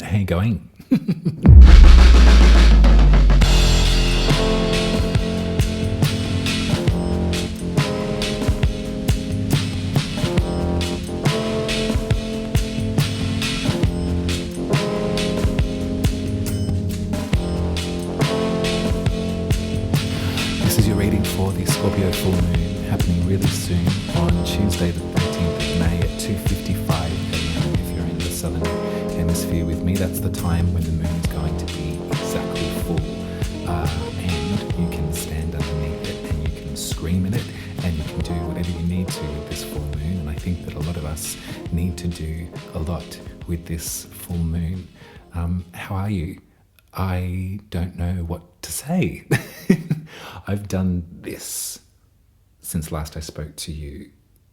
How you going? This is your reading for the Scorpio full moon happening really soon on Tuesday the 13th of May at 2:55 a.m. if you're in the southern hemisphere with me. That's the time when the moon is going to be exactly full, and you can stand underneath it and you can scream in it and you can do whatever you need to with this full moon. And I think that a lot of us need to do a lot with this full moon. How are you? I don't know what to say. I've done this since last I spoke to you.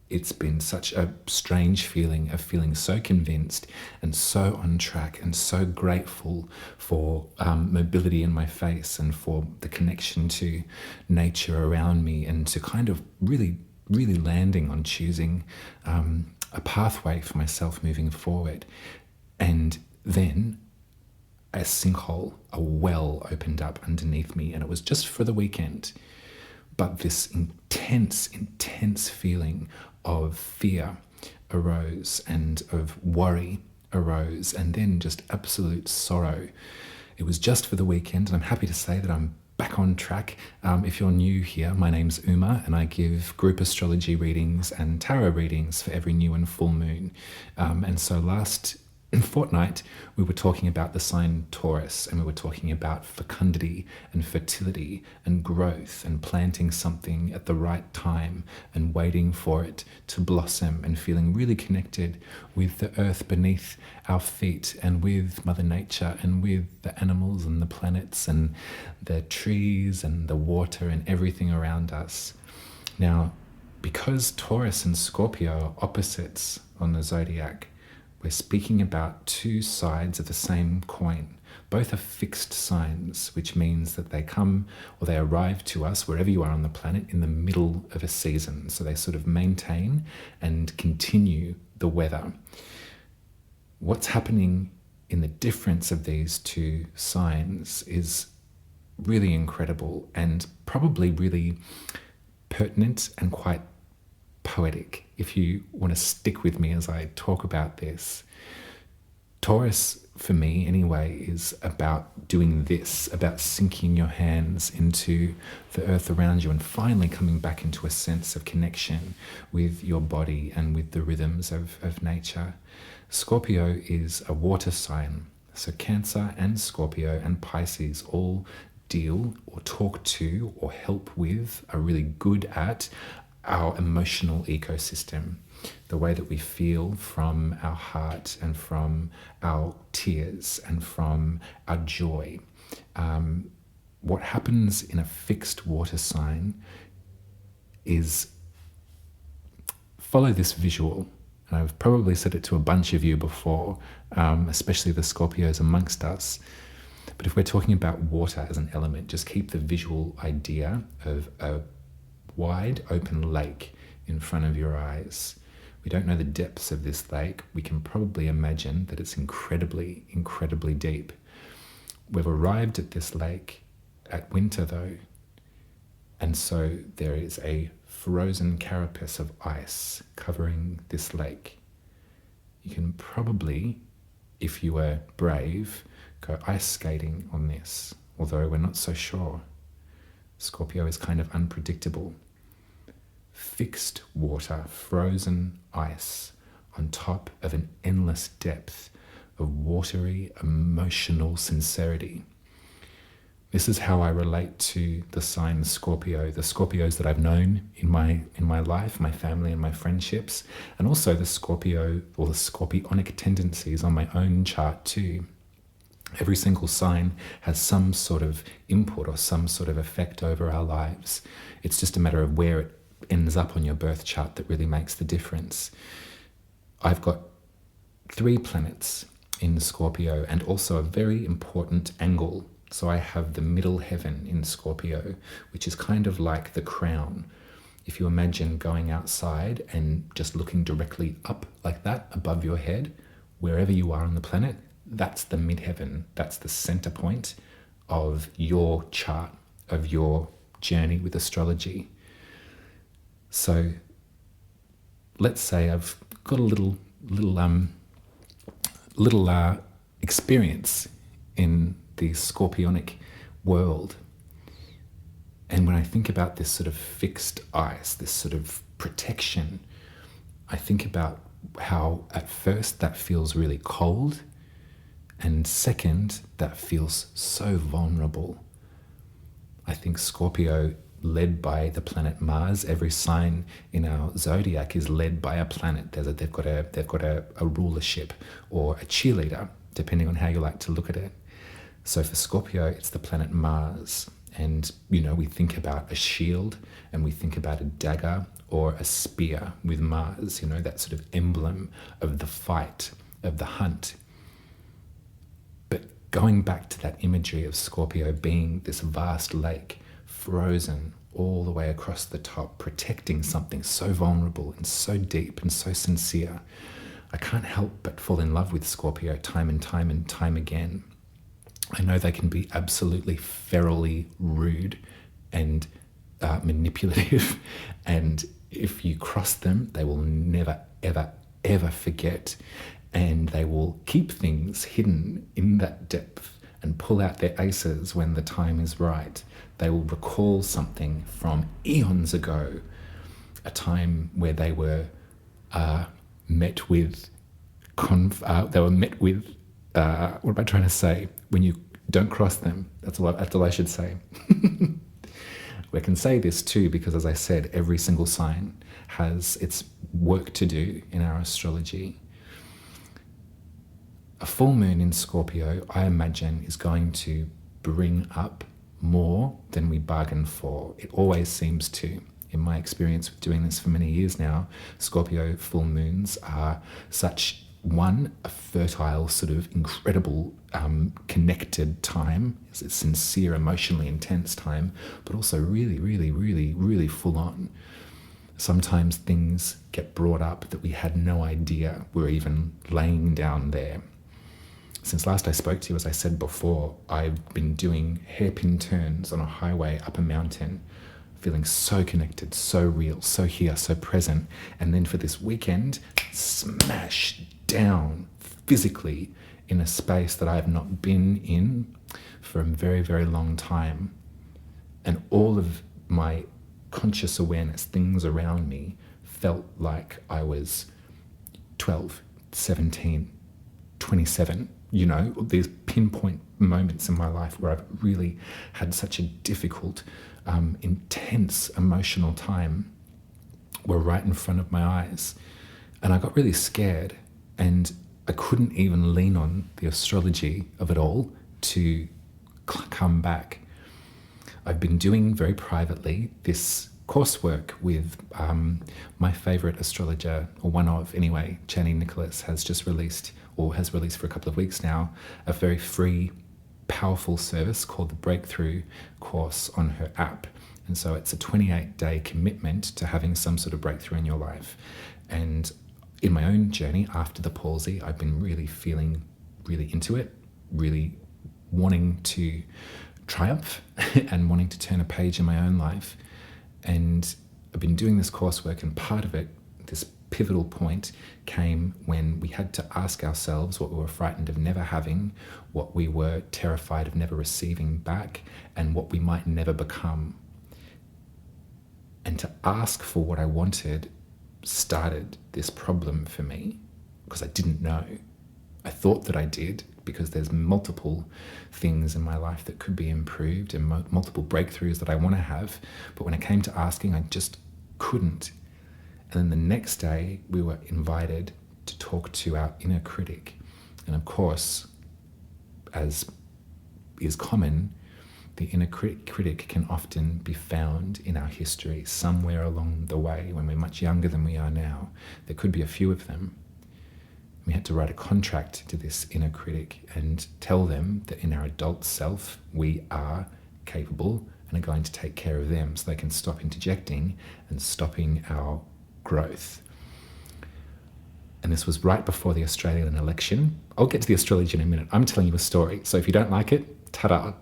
It's been such a strange feeling of feeling so convinced and so on track and so grateful for mobility in my face and for the connection to nature around me, and to kind of really landing on choosing a pathway for myself moving forward. And then a sinkhole, a well opened up underneath me, and it was just for the weekend. But this intense feeling of fear arose and of worry arose, and then just absolute sorrow. It was just for the weekend, and I'm happy to say that I'm back on track. If you're new here, my name's Uma, and I give group astrology readings and tarot readings for every new and full moon. And so last fortnight, we were talking about the sign Taurus, and we were talking about fecundity and fertility and growth and planting something at the right time and waiting for it to blossom, and feeling really connected with the earth beneath our feet and with Mother Nature and with the animals and the planets and the trees and the water and everything around us. Now, because Taurus and Scorpio are opposites on the zodiac, we're speaking about two sides of the same coin. Both are fixed signs, which means that they come or they arrive to us wherever you are on the planet in the middle of a season. So they sort of maintain and continue the weather. What's happening in the difference of these two signs is really incredible and probably really pertinent and quite poetic, if you want to stick with me as I talk about this. Taurus, for me anyway, is about doing this, about sinking your hands into the earth around you and finally coming back into a sense of connection with your body and with the rhythms of nature. Scorpio is a water sign, so Cancer and Scorpio and Pisces all deal or talk to or help with, are really good at our emotional ecosystem, the way that we feel from our heart and from our tears and from our joy. What happens in a fixed water sign is, follow this visual, and I've probably said it to a bunch of you before, especially the Scorpios amongst us. But if we're talking about water as an element, just keep the visual idea of a wide open lake in front of your eyes. We don't know the depths of this lake. We can probably imagine that it's incredibly deep. We've arrived at this lake at winter though, and so there is a frozen carapace of ice covering this lake. You can probably, if you were brave, go ice skating on this, although we're not so sure. Scorpio is kind of unpredictable. Fixed water, frozen ice on top of an endless depth of watery, emotional sincerity. This is how I relate to the sign Scorpio, the Scorpios that I've known in my life, my family and my friendships, and also the Scorpio or the Scorpionic tendencies on my own chart too. Every single sign has some sort of input or some sort of effect over our lives. It's just a matter of where it ends up on your birth chart that really makes the difference. I've got 3 planets in Scorpio and also a very important angle. So I have the middle heaven in Scorpio, which is kind of like the crown. If you imagine going outside and just looking directly up like that above your head, wherever you are on the planet, that's the midheaven. That's the center point of your chart, of your journey with astrology. So let's say I've got a little experience in the Scorpionic world. And when I think about this sort of fixed ice, this sort of protection, I think about how at first that feels really cold, and second, that feels so vulnerable. I think Scorpio, led by the planet Mars, every sign in our zodiac is led by a planet. They've got a rulership or a cheerleader, depending on how you like to look at it. So for Scorpio, it's the planet Mars. And, we think about a shield and we think about a dagger or a spear with Mars, that sort of emblem of the fight, of the hunt. But going back to that imagery of Scorpio being this vast lake, frozen all the way across the top, protecting something so vulnerable and so deep and so sincere, I can't help but fall in love with Scorpio time and time and time again. I know they can be absolutely ferally rude and manipulative, and if you cross them, they will never, ever, ever forget, and they will keep things hidden in that depth and pull out their aces when the time is right. They will recall something from eons ago, a time where they were met with what am I trying to say? When you don't cross them, that's all I should say. We can say this too, because as I said, every single sign has its work to do in our astrology. A full moon in Scorpio, I imagine, is going to bring up more than we bargained for. It always seems to. In my experience with doing this for many years now, Scorpio full moons are such a fertile, sort of incredible, connected time. It's a sincere, emotionally intense time, but also really, really, really, really full on. Sometimes things get brought up that we had no idea were even laying down there. Since last I spoke to you, as I said before, I've been doing hairpin turns on a highway up a mountain, feeling so connected, so real, so here, so present. And then for this weekend, smash down physically in a space that I have not been in for a very, very long time. And all of my conscious awareness, things around me, felt like I was 12, 17, 27, these pinpoint moments in my life where I've really had such a difficult, intense emotional time were right in front of my eyes. And I got really scared, and I couldn't even lean on the astrology of it all to come back. I've been doing very privately this coursework with my favorite astrologer, or one of anyway, Chani Nicholas, has released for a couple of weeks now, a very free, powerful service called the Breakthrough course on her app. And so it's a 28-day commitment to having some sort of breakthrough in your life. And in my own journey after the palsy, I've been really feeling really into it, really wanting to triumph and wanting to turn a page in my own life. And I've been doing this coursework, and part of it, this pivotal point, came when we had to ask ourselves what we were frightened of never having, what we were terrified of never receiving back, and what we might never become. And to ask for what I wanted started this problem for me, because I didn't know. I thought that I did, because there's multiple things in my life that could be improved and multiple breakthroughs that I want to have. But when it came to asking, I just couldn't. And then the next day, we were invited to talk to our inner critic. And of course, as is common, the inner critic can often be found in our history somewhere along the way when we're much younger than we are now. There could be a few of them. We had to write a contract to this inner critic and tell them that in our adult self, we are capable and are going to take care of them so they can stop interjecting and stopping our growth. And this was right before the Australian election. I'll get to the astrology in a minute. I'm telling you a story. So if you don't like it, ta-da.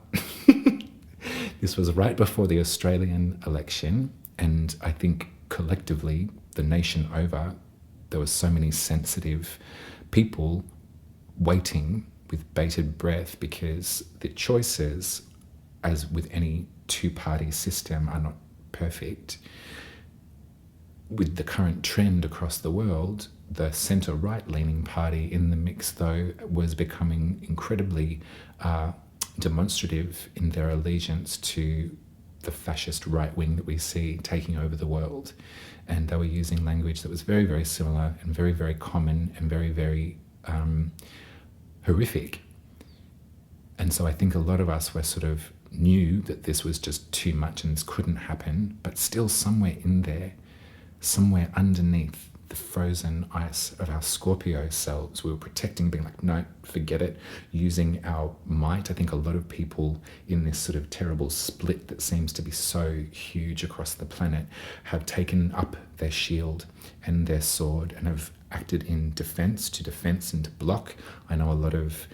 This was right before the Australian election. And I think collectively, the nation over, there were so many sensitive people waiting with bated breath because the choices, as with any two-party system, are not perfect. With the current trend across the world, the centre-right leaning party in the mix, though, was becoming incredibly demonstrative in their allegiance to the fascist right wing that we see taking over the world. And they were using language that was very, very similar and very, very common and very, very horrific. And so I think a lot of us were sort of knew that this was just too much and this couldn't happen, but still somewhere in there, somewhere underneath the frozen ice of our Scorpio selves, we were protecting, being like, no, forget it, using our might. I think a lot of people in this sort of terrible split that seems to be so huge across the planet have taken up their shield and their sword and have acted in defense and to block. I know a lot of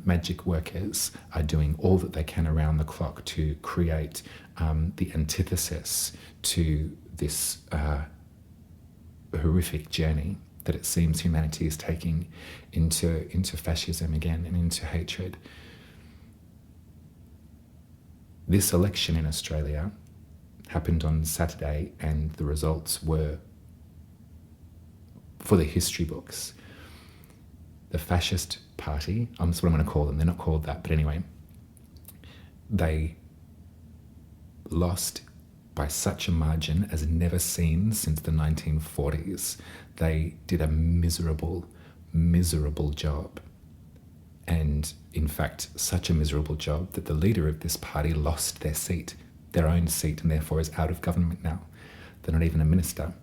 magic workers are doing all that they can around the clock to create the antithesis to this horrific journey that it seems humanity is taking into fascism again and into hatred. This election in Australia happened on Saturday, and the results were for the history books. The fascist party, that's what I'm going to call them, they're not called that, but anyway, they lost by such a margin as never seen since the 1940s. They did a miserable, miserable job. And in fact, such a miserable job that the leader of this party lost their seat, their own seat, and therefore is out of government now. They're not even a minister.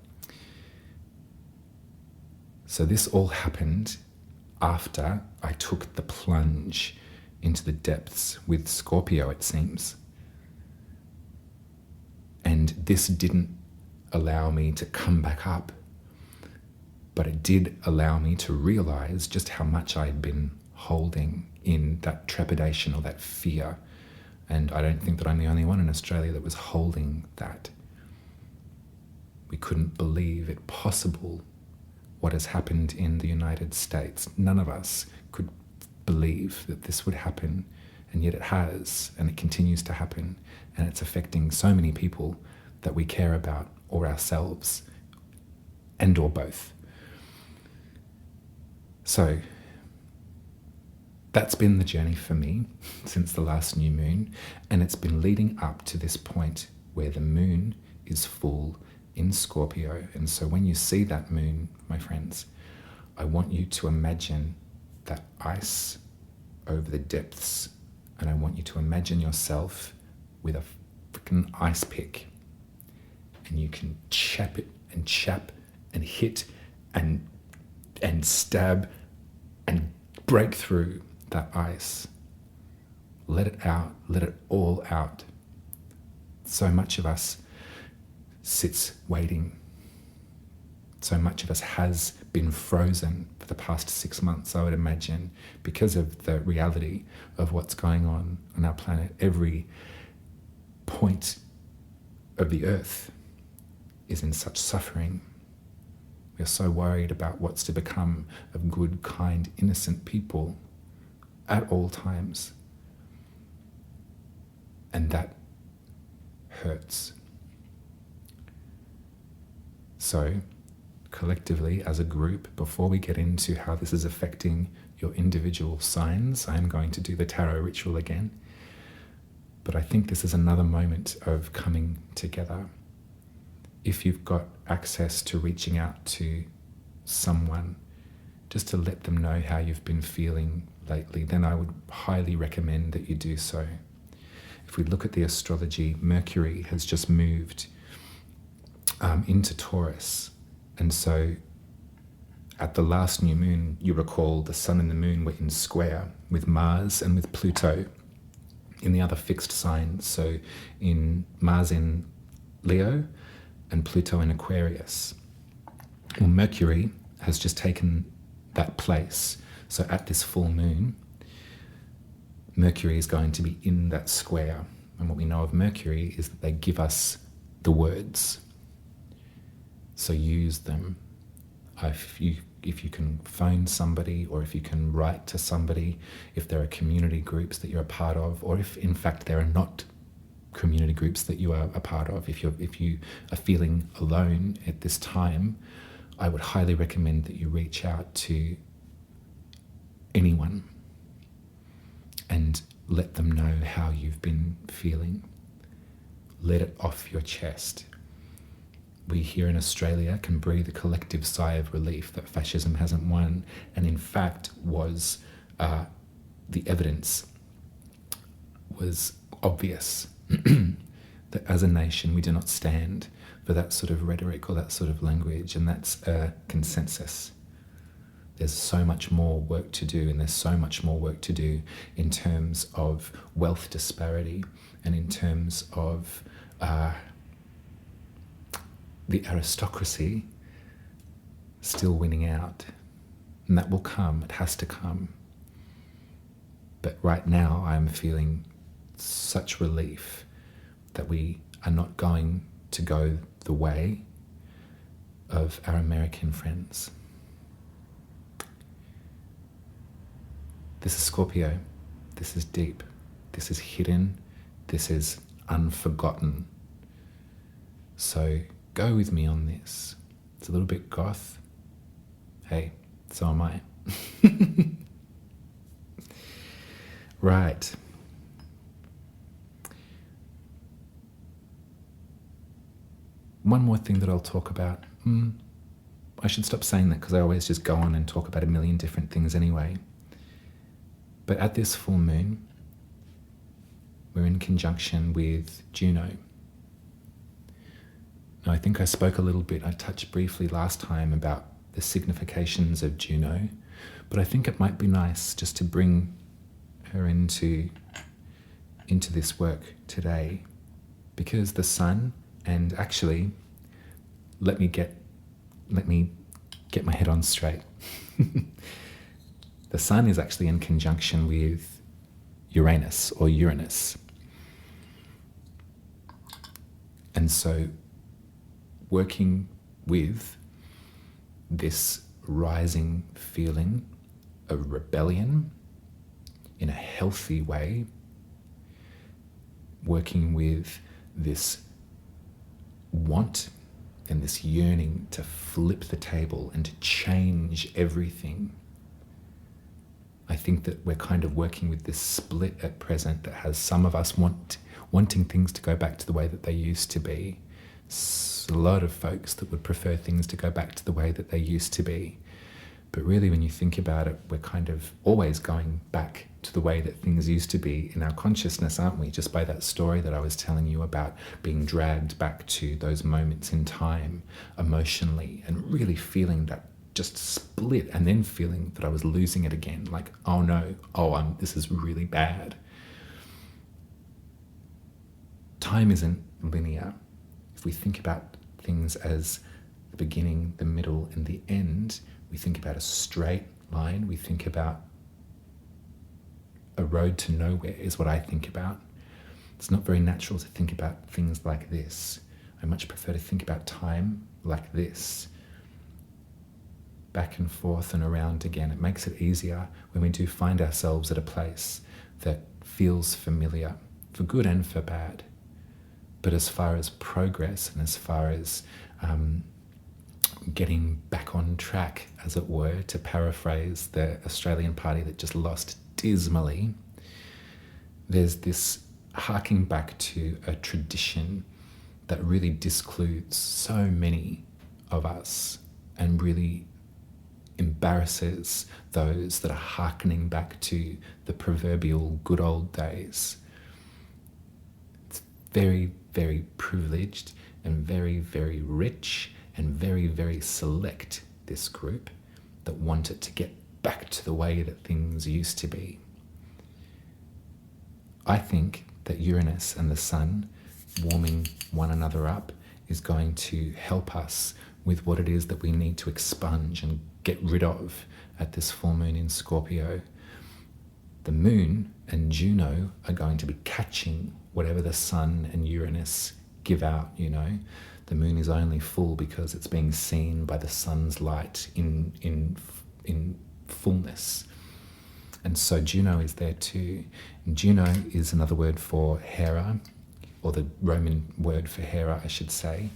So this all happened after I took the plunge into the depths with Scorpio, it seems. And this didn't allow me to come back up, but it did allow me to realize just how much I had been holding in that trepidation or that fear. And I don't think that I'm the only one in Australia that was holding that. We couldn't believe it possible what has happened in the United States. None of us could believe that this would happen, and yet it has, and it continues to happen, and it's affecting so many people that we care about, or ourselves, and or both. So that's been the journey for me since the last new moon, and it's been leading up to this point where the moon is full in Scorpio. And so when you see that moon, my friends, I want you to imagine that ice over the depths, and I want you to imagine yourself with a freaking ice pick, and you can chap it and chap and hit and stab and break through that ice. Let it out, let it all out. So much of us sits waiting. So much of us has been frozen for the past 6 months, I would imagine, because of the reality of what's going on our planet. Every point of the earth is in such suffering. We are so worried about what's to become of good, kind, innocent people at all times. And that hurts. So, collectively, as a group, before we get into how this is affecting your individual signs, I'm going to do the tarot ritual again. But I think this is another moment of coming together. If you've got access to reaching out to someone, just to let them know how you've been feeling lately, then I would highly recommend that you do so. If we look at the astrology, Mercury has just moved into Taurus. And so at the last new moon, you recall the sun and the moon were in square with Mars and with Pluto in the other fixed signs. So in Mars in Leo and Pluto in Aquarius. Well, Mercury has just taken that place. So at this full moon, Mercury is going to be in that square. And what we know of Mercury is that they give us the words. So use them. If you can phone somebody, or if you can write to somebody, if there are community groups that you're a part of, or if in fact there are not community groups that you are a part of, if you are feeling alone at this time, I would highly recommend that you reach out to anyone and let them know how you've been feeling. Let it off your chest. We here in Australia can breathe a collective sigh of relief that fascism hasn't won, and in fact was the evidence was obvious that as a nation we do not stand for that sort of rhetoric or that sort of language, and that's a consensus. There's so much more work to do, and there's so much more work to do in terms of wealth disparity and in terms of the aristocracy still winning out. And that will come, it has to come. But right now I'm feeling such relief that we are not going to go the way of our American friends. This is Scorpio. This is deep. This is hidden. This is unforgotten. So go with me on this. It's a little bit goth. Hey, so am I. Right. One more thing that I'll talk about. I should stop saying that because I always just go on and talk about a million different things anyway. But at this full moon, we're in conjunction with Juno. Now, I think I spoke a little bit, I touched briefly last time about the significations of Juno, but I think it might be nice just to bring her into this work today, because the sun, and actually, let me get my head on straight. The sun is actually in conjunction with Uranus or Uranus. And so working with this rising feeling of rebellion in a healthy way, working with this want and this yearning to flip the table and to change everything. I think that we're kind of working with this split at present that has some of us wanting things to go back to the way that they used to be. A lot of folks that would prefer things to go back to the way that they used to be. But really, when you think about it, we're kind of always going back to the way that things used to be in our consciousness, aren't we? Just by that story that I was telling you about being dragged back to those moments in time emotionally and really feeling that just split, and then feeling that I was losing it again. Like, oh no, this is really bad. Time isn't linear. If we think about things as the beginning, the middle, and the end, we think about a straight line. We think about a road to nowhere is what I think about. It's not very natural to think about things like this. I much prefer to think about time like this. Back and forth and around again. It makes it easier when we do find ourselves at a place that feels familiar, for good and for bad. But as far as progress and as far as getting back on track, as it were, to paraphrase the Australian party that just lost dismally, there's this harking back to a tradition that really discludes so many of us and really embarrasses those that are hearkening back to the proverbial good old days. It's very, very privileged and very, very rich and very, very select, this group that wanted to get back to the way that things used to be. I think that Uranus and the sun warming one another up is going to help us with what it is that we need to expunge and get rid of at this full moon in Scorpio. The moon and Juno are going to be catching whatever the sun and Uranus give out, you know. The moon is only full because it's being seen by the sun's light in fullness. And so Juno is there too. And Juno is another word for Hera, or the Roman word for Hera, I should say.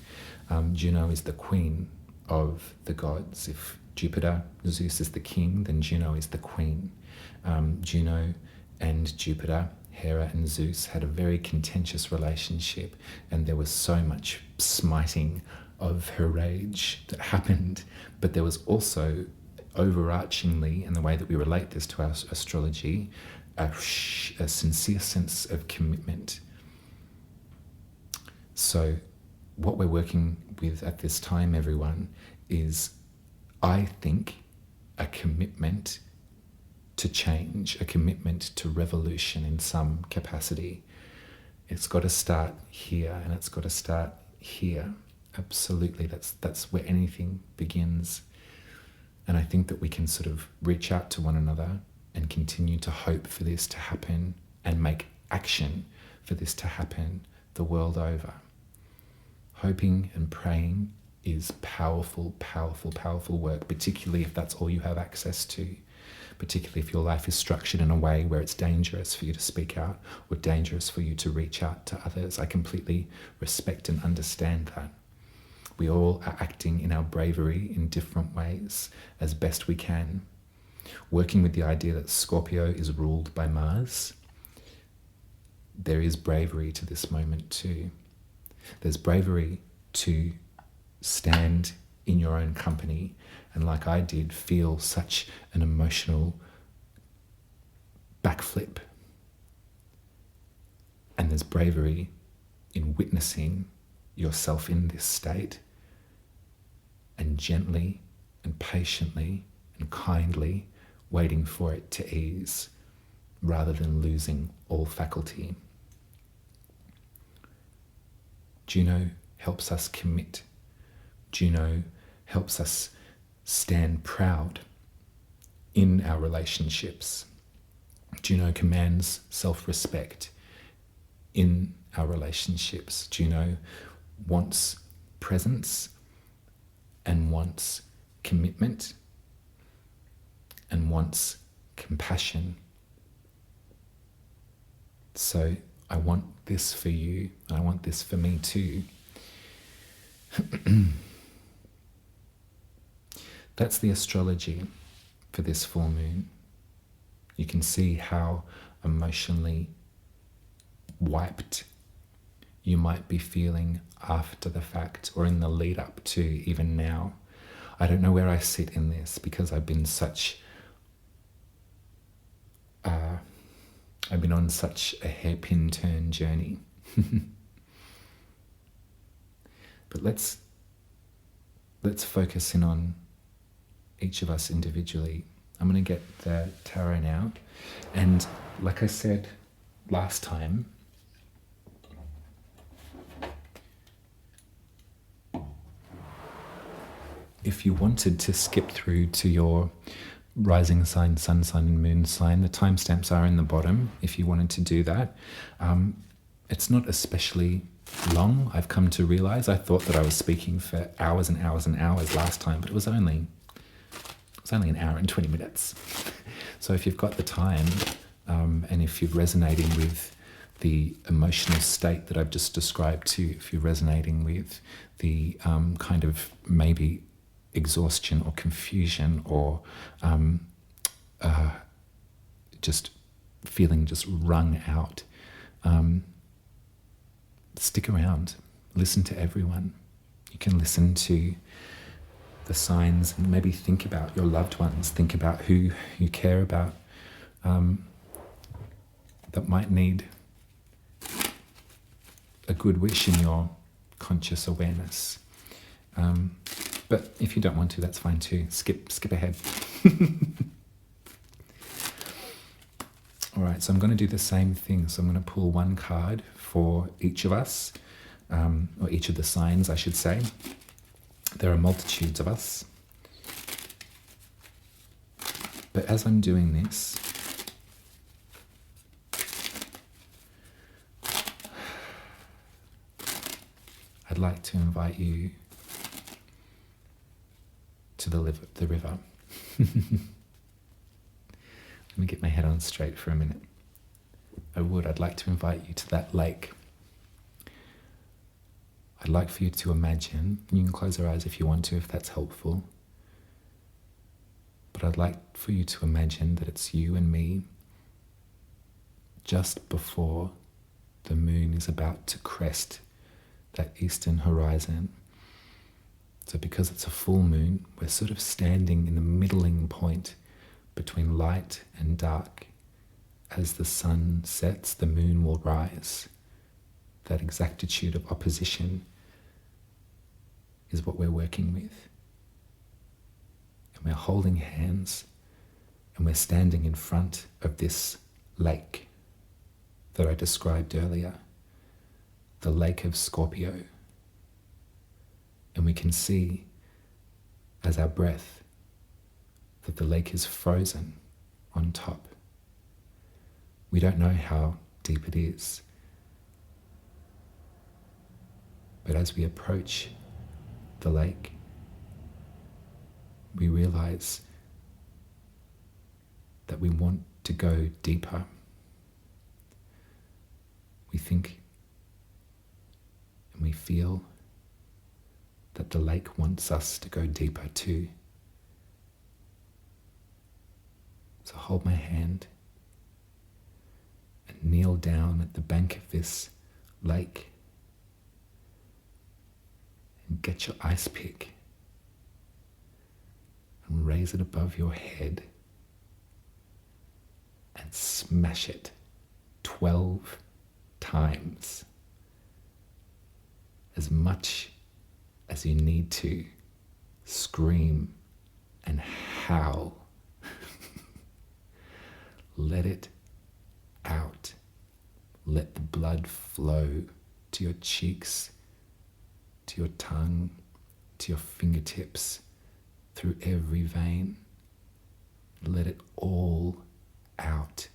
Juno is the queen of the gods. If Jupiter, Zeus is the king, then Juno is the queen. Juno and Jupiter, Hera and Zeus, had a very contentious relationship, and there was so much smiting of her rage that happened. But there was also, overarchingly, in the way that we relate this to our astrology, a sincere sense of commitment. So what we're working with at this time, everyone, is, I think, a commitment to change, a commitment to revolution in some capacity. It's got to start here, and it's got to start here. Absolutely, that's where anything begins. And I think that we can sort of reach out to one another and continue to hope for this to happen and make action for this to happen the world over. Hoping and praying is powerful, powerful, powerful work, particularly if that's all you have access to, particularly if your life is structured in a way where it's dangerous for you to speak out or dangerous for you to reach out to others. I completely respect and understand that. We all are acting in our bravery in different ways as best we can. Working with the idea that Scorpio is ruled by Mars, there is bravery to this moment too. There's bravery to stand in your own company and, like I did, feel such an emotional backflip. And there's bravery in witnessing yourself in this state and gently and patiently and kindly waiting for it to ease rather than losing all faculty. Juno helps us commit. Juno helps us stand proud in our relationships. Juno commands self-respect in our relationships. Juno wants presence and wants commitment and wants compassion. So I want this for you, and I want this for me too. That's the astrology for this full moon. You can see how emotionally wiped you might be feeling after the fact or in the lead up to even now. I don't know where I sit in this because I've been on such a hairpin turn journey. But let's focus in on each of us individually. I'm going to get the tarot now, and like I said last time, if you wanted to skip through to your rising sign, sun sign and moon sign, the timestamps are in the bottom if you wanted to do that. It's not especially long, I've come to realize. I thought that I was speaking for hours and hours and hours last time, but it was only an hour and 20 minutes. So if you've got the time, and if you're resonating with the emotional state that I've just described to you, if you're resonating with the kind of maybe exhaustion or confusion or just feeling just wrung out, stick around, listen to everyone. You can listen to the signs and maybe think about your loved ones, think about who you care about, that might need a good wish in your conscious awareness. But if you don't want to, that's fine too. Skip ahead. All right, so I'm going to do the same thing. So I'm going to pull one card for each of us, or each of the signs, I should say. There are multitudes of us. But as I'm doing this, I'd like to invite you to the river. Let me get my head on straight for a minute. I'd like to invite you to that lake. I'd like for you to imagine, you can close your eyes if you want to, if that's helpful, but I'd like for you to imagine that it's you and me just before the moon is about to crest that eastern horizon. So because it's a full moon, we're sort of standing in the middling point between light and dark. As the sun sets, the moon will rise. That exactitude of opposition is what we're working with. And we're holding hands, and we're standing in front of this lake that I described earlier, the lake of Scorpio. And we can see, as our breath, that the lake is frozen on top. We don't know how deep it is. But as we approach the lake, we realize that we want to go deeper. We think and we feel that the lake wants us to go deeper too. So hold my hand and kneel down at the bank of this lake and get your ice pick and raise it above your head and smash it 12 times, as much as you need to. Scream and howl. Let it out. Let the blood flow to your cheeks, to your tongue, to your fingertips, through every vein. Let it all out.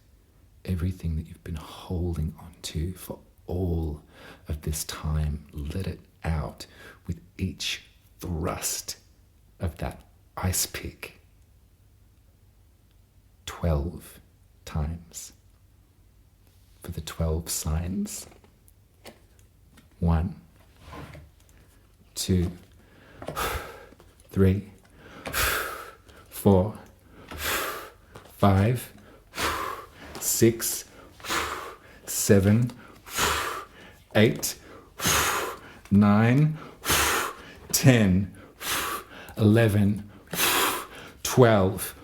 Everything that you've been holding on to for all of this time, let it out with each thrust of that ice pick. 12 times for the 12 signs. 1, 2, 3, 4, 5, 6, 7, 8, 9, 10, 11, 12.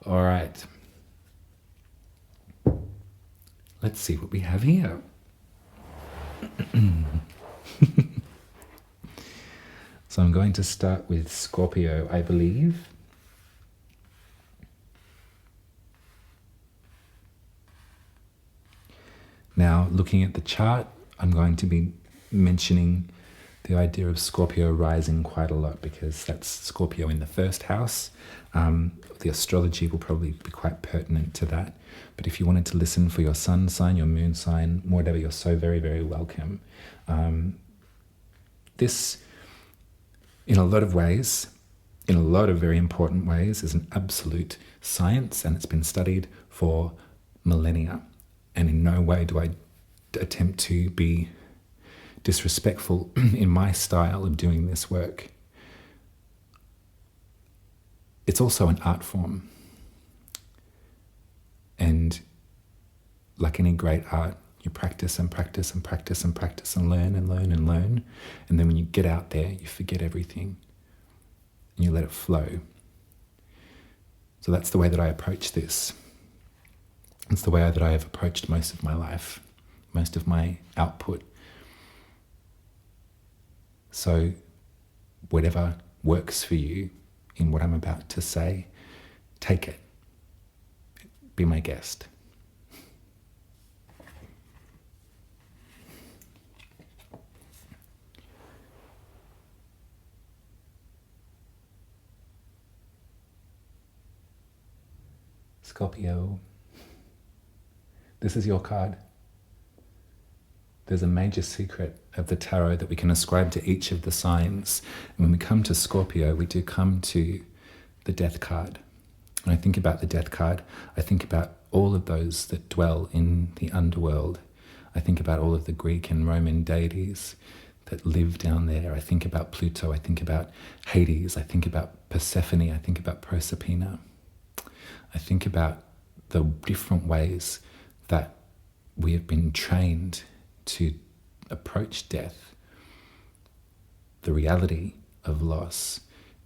All right. Let's see what we have here. So I'm going to start with Scorpio, I believe. Now, looking at the chart, I'm going to be mentioning the idea of Scorpio rising quite a lot because that's Scorpio in the first house. The astrology will probably be quite pertinent to that. But if you wanted to listen for your sun sign, your moon sign, whatever, you're so very, very welcome. This, in a lot of ways, in a lot of very important ways, is an absolute science, and it's been studied for millennia. And in no way do I attempt to be disrespectful in my style of doing this work. It's also an art form. And like any great art, you practice and practice and practice and practice and learn and learn and learn. And then when you get out there, you forget everything and you let it flow. So that's the way that I approach this. It's the way that I have approached most of my life, most of my output. So whatever works for you in what I'm about to say, take it. be my guest. Scorpio, this is your card. There's a major secret of the tarot that we can ascribe to each of the signs. And when we come to Scorpio, we do come to the Death card. When I think about the Death card, I think about all of those that dwell in the underworld. I think about all of the Greek and Roman deities that live down there. I think about Pluto, I think about Hades, I think about Persephone, I think about Proserpina. I think about the different ways that we have been trained to approach death. The reality of loss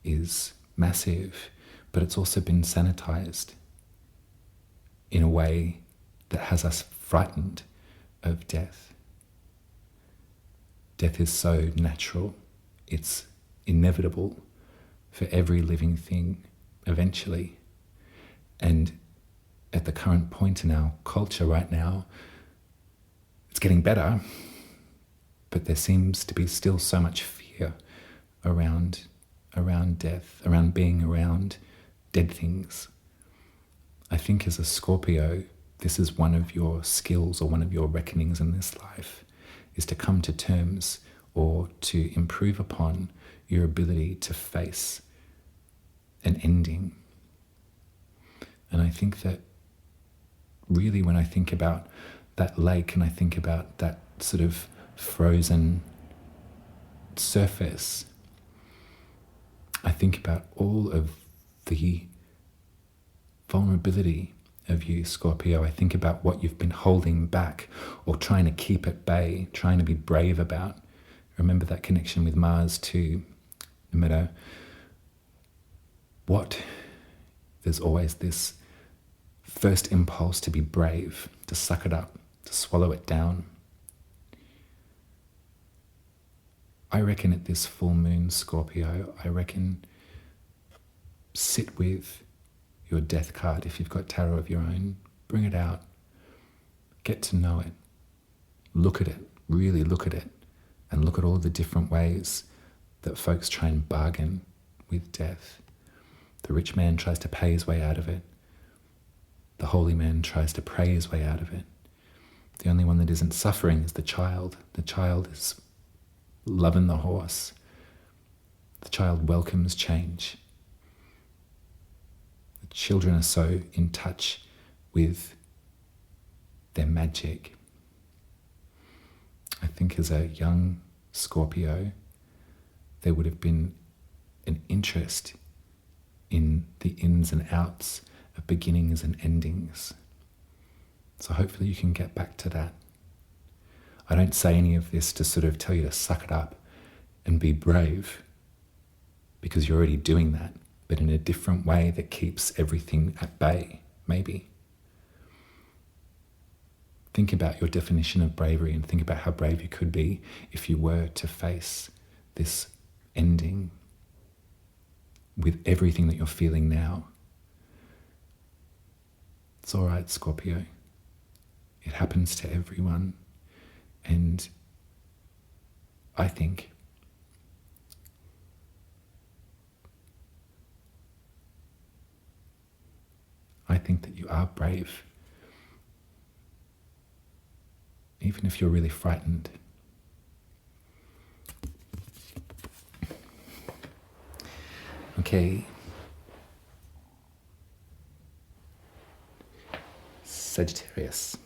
is massive, but it's also been sanitized in a way that has us frightened of death. Death is so natural, it's inevitable for every living thing eventually. And at the current point in our culture right now, it's getting better, but there seems to be still so much fear around death, around being around dead things. I think as a Scorpio, this is one of your skills or one of your reckonings in this life, is to come to terms or to improve upon your ability to face an ending. And I think that really when I think about that lake and I think about that sort of frozen surface, I think about all of the vulnerability of you, Scorpio. I think about what you've been holding back or trying to keep at bay, trying to be brave about. Remember that connection with Mars too. No matter what, there's always this first impulse to be brave, to suck it up, to swallow it down. I reckon at this full moon, Scorpio, I reckon sit with your death card. If you've got tarot of your own, bring it out, get to know it, look at it, really look at it, and look at all the different ways that folks try and bargain with death. The rich man tries to pay his way out of it. The holy man tries to pray his way out of it. The only one that isn't suffering is the child. The child is loving the horse. The child welcomes change. The children are so in touch with their magic. I think as a young Scorpio, there would have been an interest in the ins and outs of beginnings and endings. So hopefully you can get back to that. I don't say any of this to sort of tell you to suck it up and be brave, because you're already doing that, but in a different way that keeps everything at bay, maybe. Think about your definition of bravery and think about how brave you could be if you were to face this ending with everything that you're feeling now. It's all right, Scorpio. It happens to everyone. And I think that you are brave, even if you're really frightened. Okay. Sagittarius.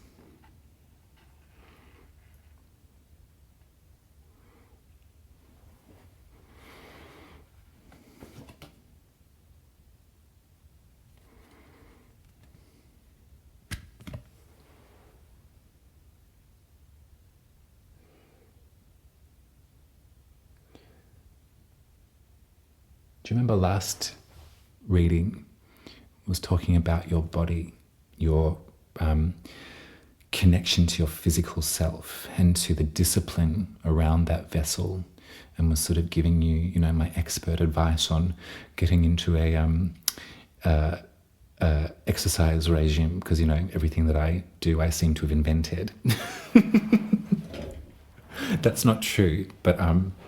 Do you remember last reading was talking about your body, your connection to your physical self and to the discipline around that vessel, and was sort of giving you, my expert advice on getting into a exercise regime, because, you know, everything that I do, I seem to have invented. That's not true, but,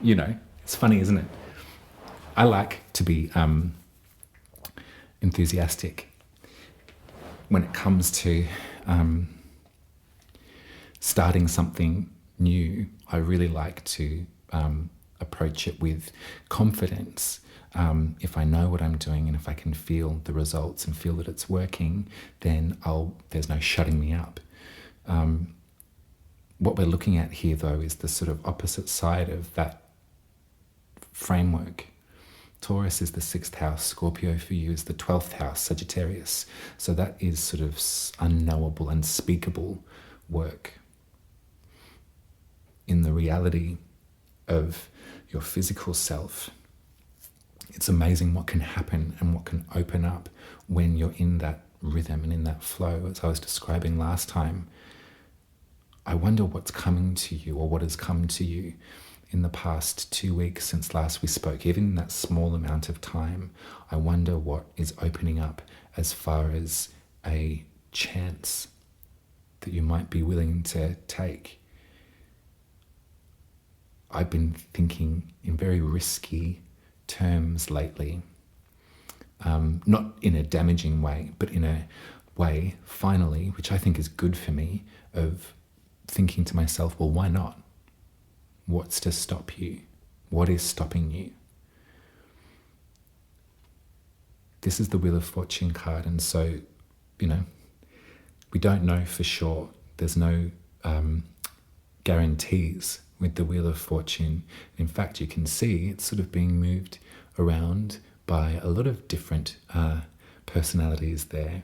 you know, it's funny, isn't it? I like to be enthusiastic when it comes to starting something new. I really like to approach it with confidence. If I know what I'm doing and if I can feel the results and feel that it's working, then there's no shutting me up. What we're looking at here, though, is the sort of opposite side of that framework. Taurus is the 6th house. Scorpio for you is the 12th house, Sagittarius. So that is sort of unknowable, unspeakable work in the reality of your physical self. It's amazing what can happen and what can open up when you're in that rhythm and in that flow. As I was describing last time, I wonder what's coming to you, or what has come to you in the past 2 weeks since last we spoke. Even in that small amount of time, I wonder what is opening up as far as a chance that you might be willing to take. I've been thinking in very risky terms lately, not in a damaging way, but in a way, finally, which I think is good for me, of thinking to myself, well, why not? What's to stop you? What is stopping you? This is the Wheel of Fortune card, and so, you know, we don't know for sure. There's no guarantees with the Wheel of Fortune. In fact, you can see it's sort of being moved around by a lot of different personalities there.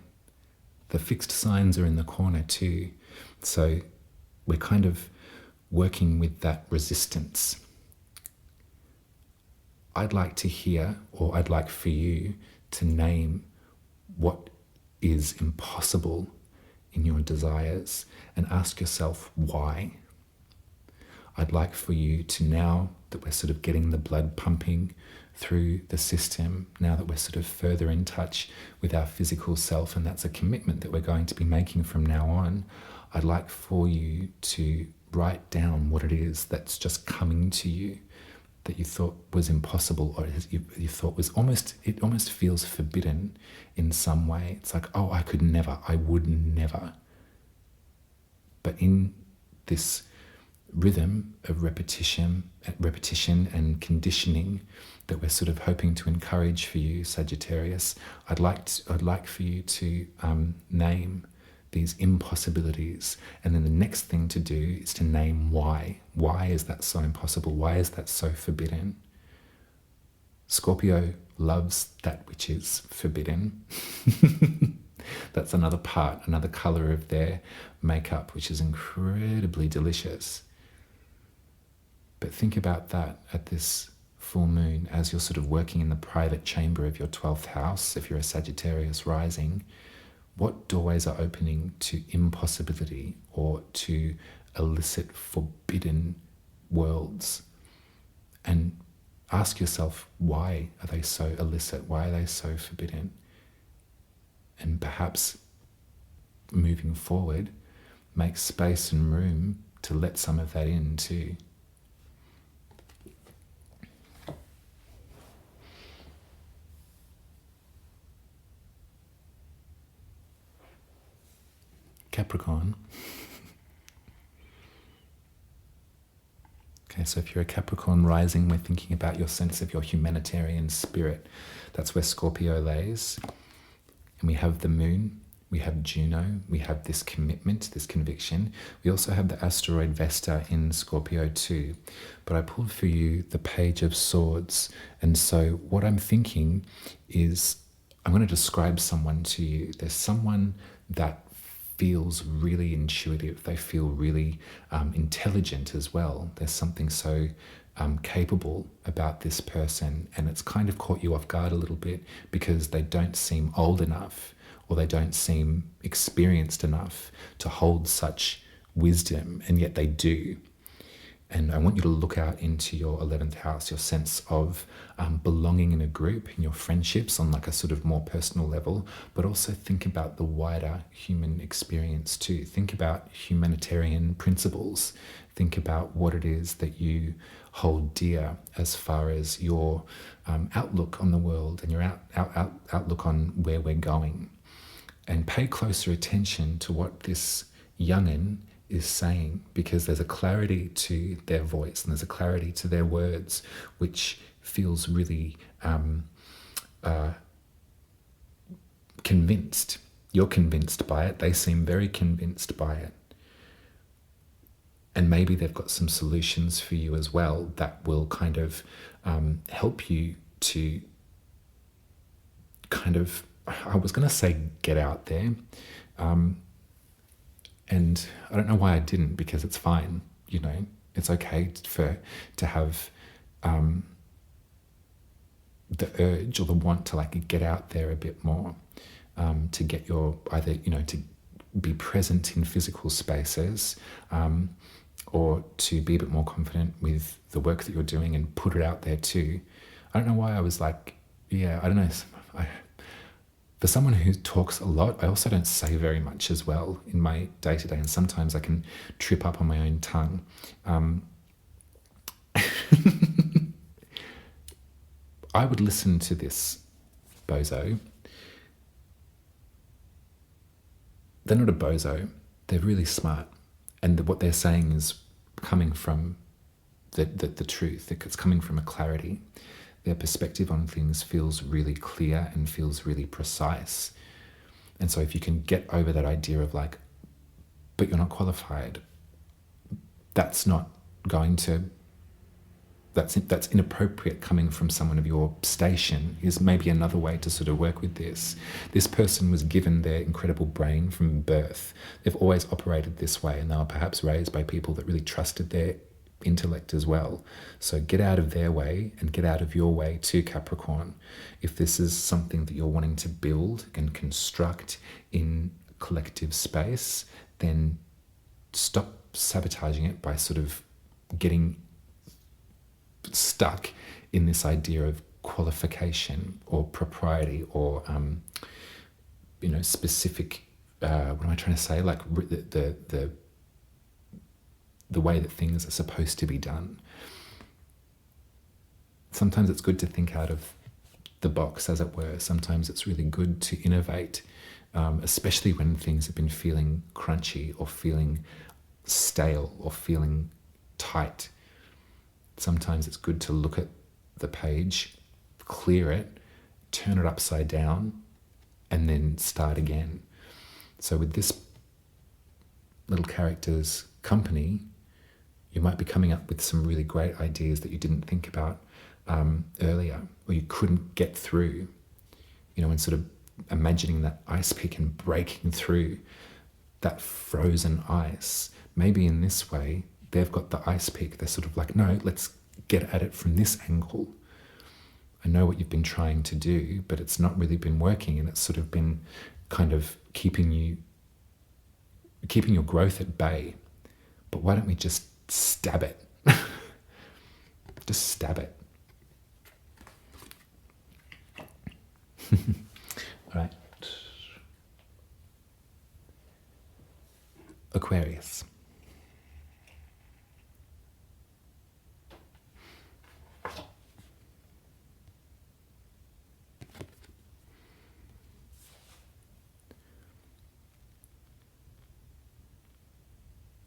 The fixed signs are in the corner too. So we're kind of working with that resistance. I'd like to hear, or I'd like for you to name what is impossible in your desires and ask yourself why. I'd like for you to, now that we're sort of getting the blood pumping through the system, now that we're sort of further in touch with our physical self, and that's a commitment that we're going to be making from now on, I'd like for you to write down what it is that's just coming to you that you thought was impossible, or you thought was it almost feels forbidden in some way. It's like, oh, I could never, I would never. But in this rhythm of repetition and conditioning that we're sort of hoping to encourage for you, Sagittarius, I'd like for you to name these impossibilities, and then the next thing to do is to name why. Why is that so impossible? Why is that so forbidden? Scorpio loves that which is forbidden. That's another part, another color of their makeup, which is incredibly delicious. But think about that at this full moon, as you're sort of working in the private chamber of your 12th house, if you're a Sagittarius rising. What doorways are opening to impossibility or to illicit, forbidden worlds? And ask yourself, why are they so illicit? Why are they so forbidden? And perhaps moving forward, make space and room to let some of that in too. Capricorn. Okay, so if you're a Capricorn rising, we're thinking about your sense of your humanitarian spirit. That's where Scorpio lays. And we have the moon, we have Juno, we have this commitment, this conviction. We also have the asteroid Vesta in Scorpio too. But I pulled for you the Page of Swords. And so what I'm thinking is, I'm going to describe someone to you. There's someone that feels really intuitive. They feel really intelligent as well. There's something so capable about this person, and it's kind of caught you off guard a little bit because they don't seem old enough, or they don't seem experienced enough to hold such wisdom, and yet they do. And I want you to look out into your 11th house, your sense of belonging in a group, in your friendships on like a sort of more personal level, but also think about the wider human experience too. Think about humanitarian principles. Think about what it is that you hold dear as far as your outlook on the world and your outlook on where we're going. And pay closer attention to what this young'un is saying, because there's a clarity to their voice and there's a clarity to their words, which feels really convinced. You're convinced by it. They seem very convinced by it. And maybe they've got some solutions for you as well that will kind of help you to kind of, I was going to say get out there. And I don't know why I didn't, because it's fine, you know, it's okay to have the urge or the want to like get out there a bit more, to get your, either, you know, to be present in physical spaces, or to be a bit more confident with the work that you're doing and put it out there too. I don't know why I was like, yeah, I don't know. For someone who talks a lot, I also don't say very much as well in my day-to-day, and sometimes I can trip up on my own tongue. I would listen to this bozo. They're not a bozo, they're really smart. And what they're saying is coming from the truth, it's coming from a clarity. Their perspective on things feels really clear and feels really precise. And so if you can get over that idea of like, but you're not qualified, that's inappropriate coming from someone of your station, is maybe another way to sort of work with this. This person was given their incredible brain from birth. They've always operated this way, and they were perhaps raised by people that really trusted their intellect as well. So get out of their way and get out of your way too, Capricorn. If this is something that you're wanting to build and construct in collective space, then stop sabotaging it by sort of getting stuck in this idea of qualification or propriety or specific, what am I trying to say, like the way that things are supposed to be done. Sometimes it's good to think out of the box, as it were. Sometimes it's really good to innovate, especially when things have been feeling crunchy or feeling stale or feeling tight. Sometimes it's good to look at the page, clear it, turn it upside down, and then start again. So with this little character's company, you might be coming up with some really great ideas that you didn't think about earlier, or you couldn't get through, and sort of imagining that ice pick and breaking through that frozen ice. Maybe in this way, they've got the ice pick. They're sort of like, no, let's get at it from this angle. I know what you've been trying to do, but it's not really been working, and it's sort of been kind of keeping your growth at bay. But why don't we just stab it? Just stab it. All right. Aquarius.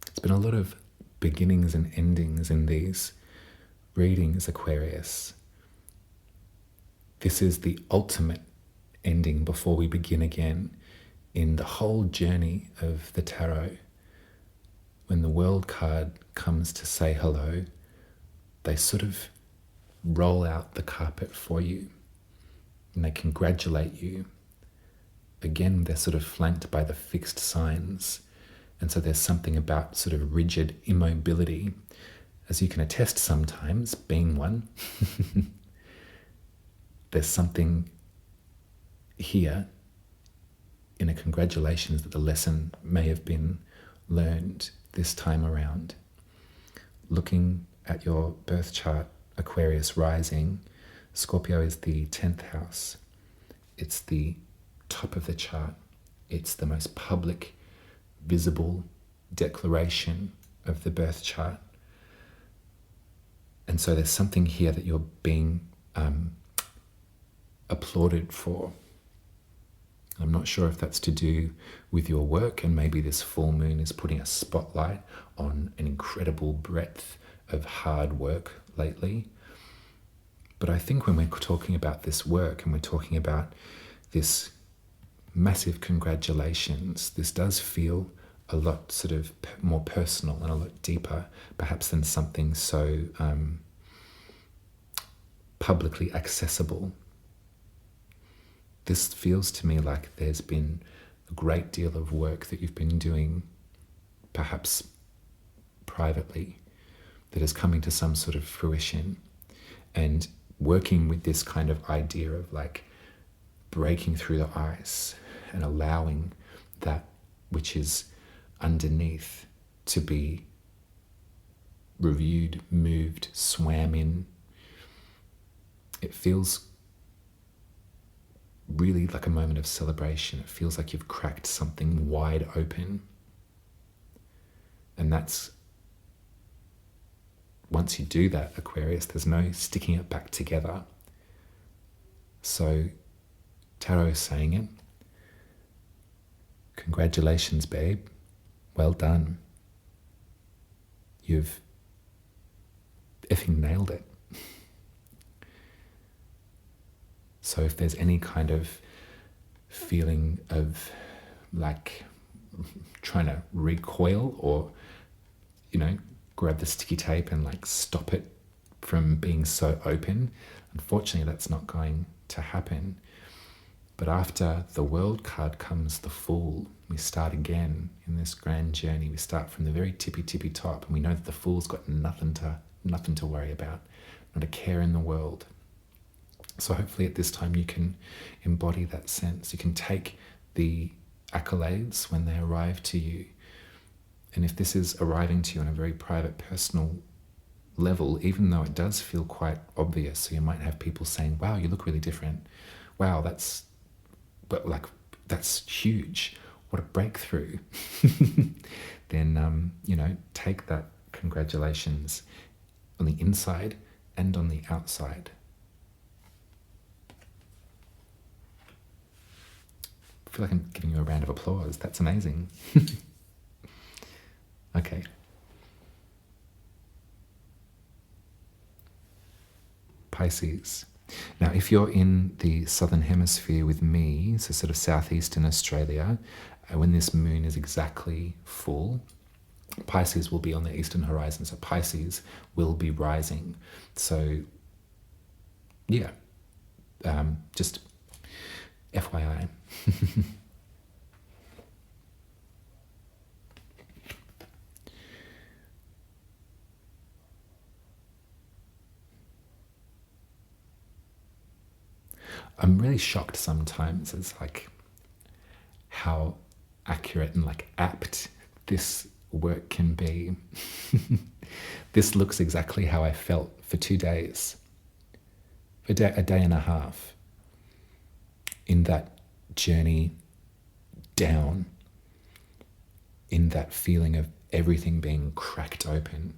It's been a lot of beginnings and endings in these readings, Aquarius. This is the ultimate ending before we begin again in the whole journey of the tarot. When the World card comes to say hello, they sort of roll out the carpet for you and they congratulate you. Again, they're sort of flanked by the fixed signs. And so there's something about sort of rigid immobility, as you can attest sometimes, being one. There's something here in a congratulations that the lesson may have been learned this time around. looking at your birth chart, Aquarius rising, Scorpio is the 10th house. It's the top of the chart. It's the most public, visible declaration of the birth chart. And so there's something here that you're being applauded for. I'm not sure if that's to do with your work, and maybe this full moon is putting a spotlight on an incredible breadth of hard work lately. But I think when we're talking about this work and we're talking about this massive congratulations, this does feel a lot sort of more personal and a lot deeper, perhaps than something so publicly accessible. This feels to me like there's been a great deal of work that you've been doing, perhaps privately, that is coming to some sort of fruition. And working with this kind of idea of like breaking through the ice and allowing that which is underneath to be reviewed, moved, swam in. It feels really like a moment of celebration. It feels like you've cracked something wide open. And that's, once you do that, Aquarius, there's no sticking it back together. So Tarot is saying it. Congratulations, babe. Well done. You've effing nailed it. So if there's any kind of feeling of like trying to recoil or, you know, grab the sticky tape and like stop it from being so open, unfortunately that's not going to happen. But after the World card comes the Fool. We start again in this grand journey. We start from the very tippy top, and we know that the Fool's got nothing to worry about, not a care in the world. So hopefully at this time you can embody that sense. You can take the accolades when they arrive to you. And if this is arriving to you on a very private, personal level, even though it does feel quite obvious, so you might have people saying, wow, you look really different. Wow, that's huge. What a breakthrough. Then, take that congratulations on the inside and on the outside. I feel like I'm giving you a round of applause. That's amazing. Okay. Pisces. Now, if you're in the southern hemisphere with me, so sort of southeastern Australia, when this moon is exactly full, Pisces will be on the eastern horizon. So Pisces will be rising. So, yeah, just FYI. I'm really shocked sometimes as like how accurate and like apt this work can be. This looks exactly how I felt for 2 days, a day and a half, in that journey down, in that feeling of everything being cracked open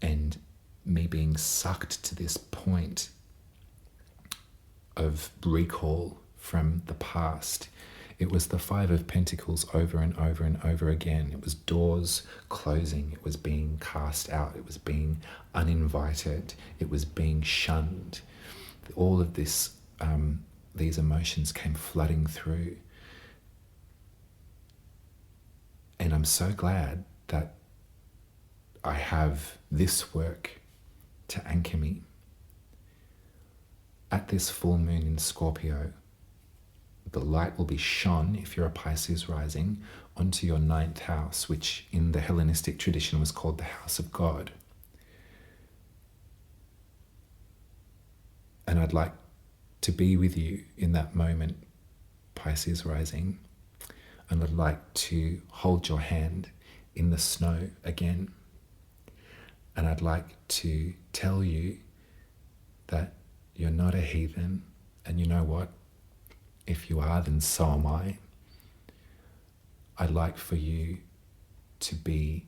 and me being sucked to this point of recall from the past. It was the Five of Pentacles over and over and over again. It was doors closing. It was being cast out. It was being uninvited. It was being shunned. All of this, these emotions came flooding through. And I'm so glad that I have this work to anchor me. At this full moon in Scorpio, the light will be shone, if you're a Pisces rising, onto your 9th house, which in the Hellenistic tradition was called the house of God. And I'd like to be with you in that moment, Pisces rising, and I'd like to hold your hand in the snow again. And I'd like to tell you that you're not a heathen, and you know what? If you are, then so am I. I'd like for you to be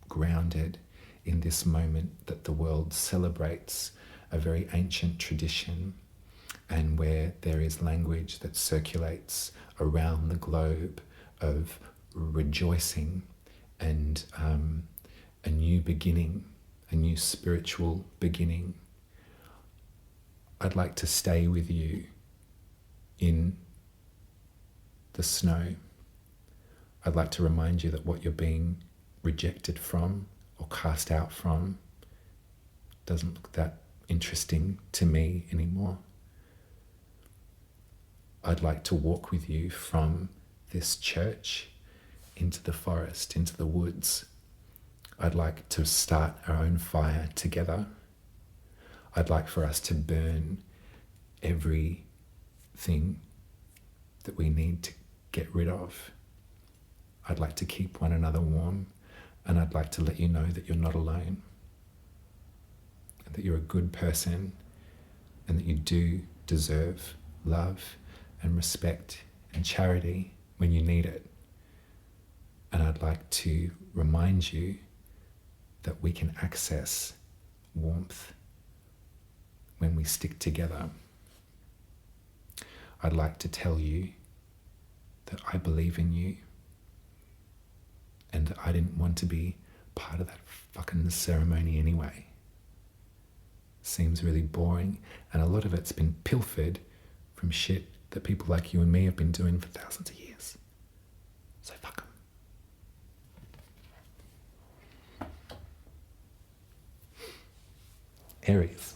grounded in this moment that the world celebrates a very ancient tradition, and where there is language that circulates around the globe of rejoicing and a new beginning, a new spiritual beginning. I'd like to stay with you in the snow. I'd like to remind you that what you're being rejected from or cast out from doesn't look that interesting to me anymore. I'd like to walk with you from this church into the forest, into the woods. I'd like to start our own fire together. I'd like for us to burn everything that we need to get rid of. I'd like to keep one another warm, and I'd like to let you know that you're not alone, and that you're a good person, and that you do deserve love and respect and charity when you need it. And I'd like to remind you that we can access warmth when we stick together. I'd like to tell you that I believe in you, and that I didn't want to be part of that fucking ceremony anyway. Seems really boring, and a lot of it's been pilfered from shit that people like you and me have been doing for thousands of years. So fuck 'em. Aries.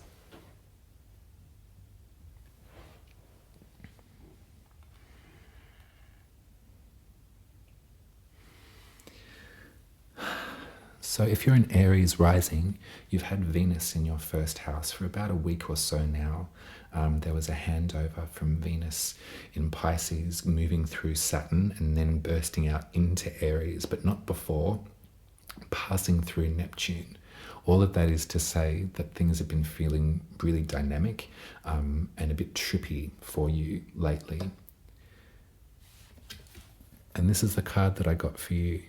So if you're an Aries rising, you've had Venus in your first house for about a week or so now. There was a handover from Venus in Pisces moving through Saturn and then bursting out into Aries, but not before, passing through Neptune. All of that is to say that things have been feeling really dynamic and a bit trippy for you lately. And this is the card that I got for you.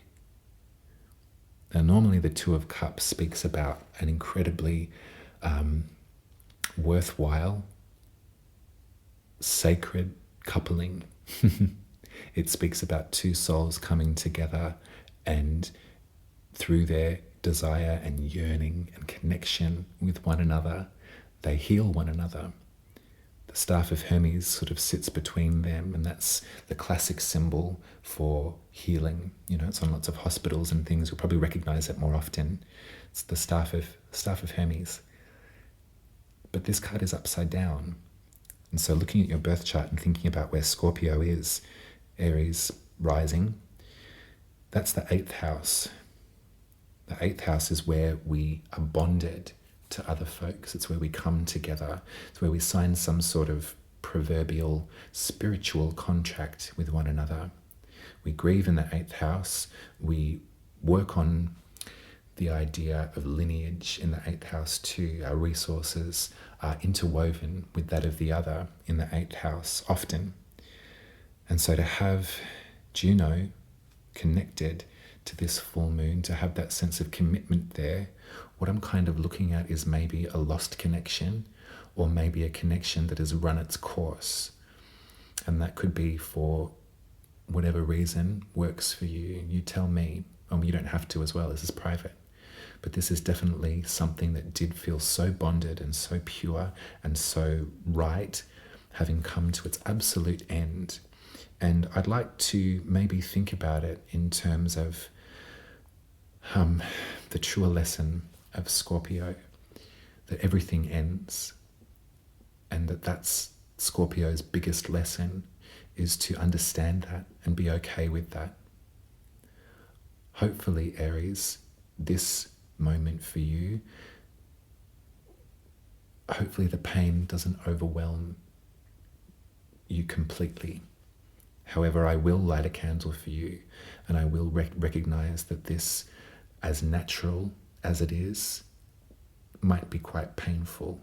Now, normally the Two of Cups speaks about an incredibly worthwhile, sacred coupling. It speaks about two souls coming together, and through their desire and yearning and connection with one another, they heal one another. The staff of Hermes sort of sits between them, and that's the classic symbol for healing. You know, it's on lots of hospitals and things. You'll probably recognize it more often. It's the staff of Hermes. But this card is upside down. And so looking at your birth chart and thinking about where Scorpio is, Aries rising, that's the 8th house. The 8th house is where we are bonded to other folks. It's where we come together. It's where we sign some sort of proverbial spiritual contract with one another. We grieve in the 8th house. We work on the idea of lineage in the 8th house too. Our resources are interwoven with that of the other in the 8th house often. And so to have Juno connected to this full moon, to have that sense of commitment there, what I'm kind of looking at is maybe a lost connection, or maybe a connection that has run its course. And that could be for whatever reason works for you. You tell me. You don't have to as well, this is private. But this is definitely something that did feel so bonded and so pure and so right, having come to its absolute end. And I'd like to maybe think about it in terms of the truer lesson of Scorpio, that everything ends, and that's Scorpio's biggest lesson, is to understand that and be okay with that. Hopefully, Aries, this moment for you, hopefully the pain doesn't overwhelm you completely. However, I will light a candle for you, and I will recognize that this, as natural as it is might be quite painful.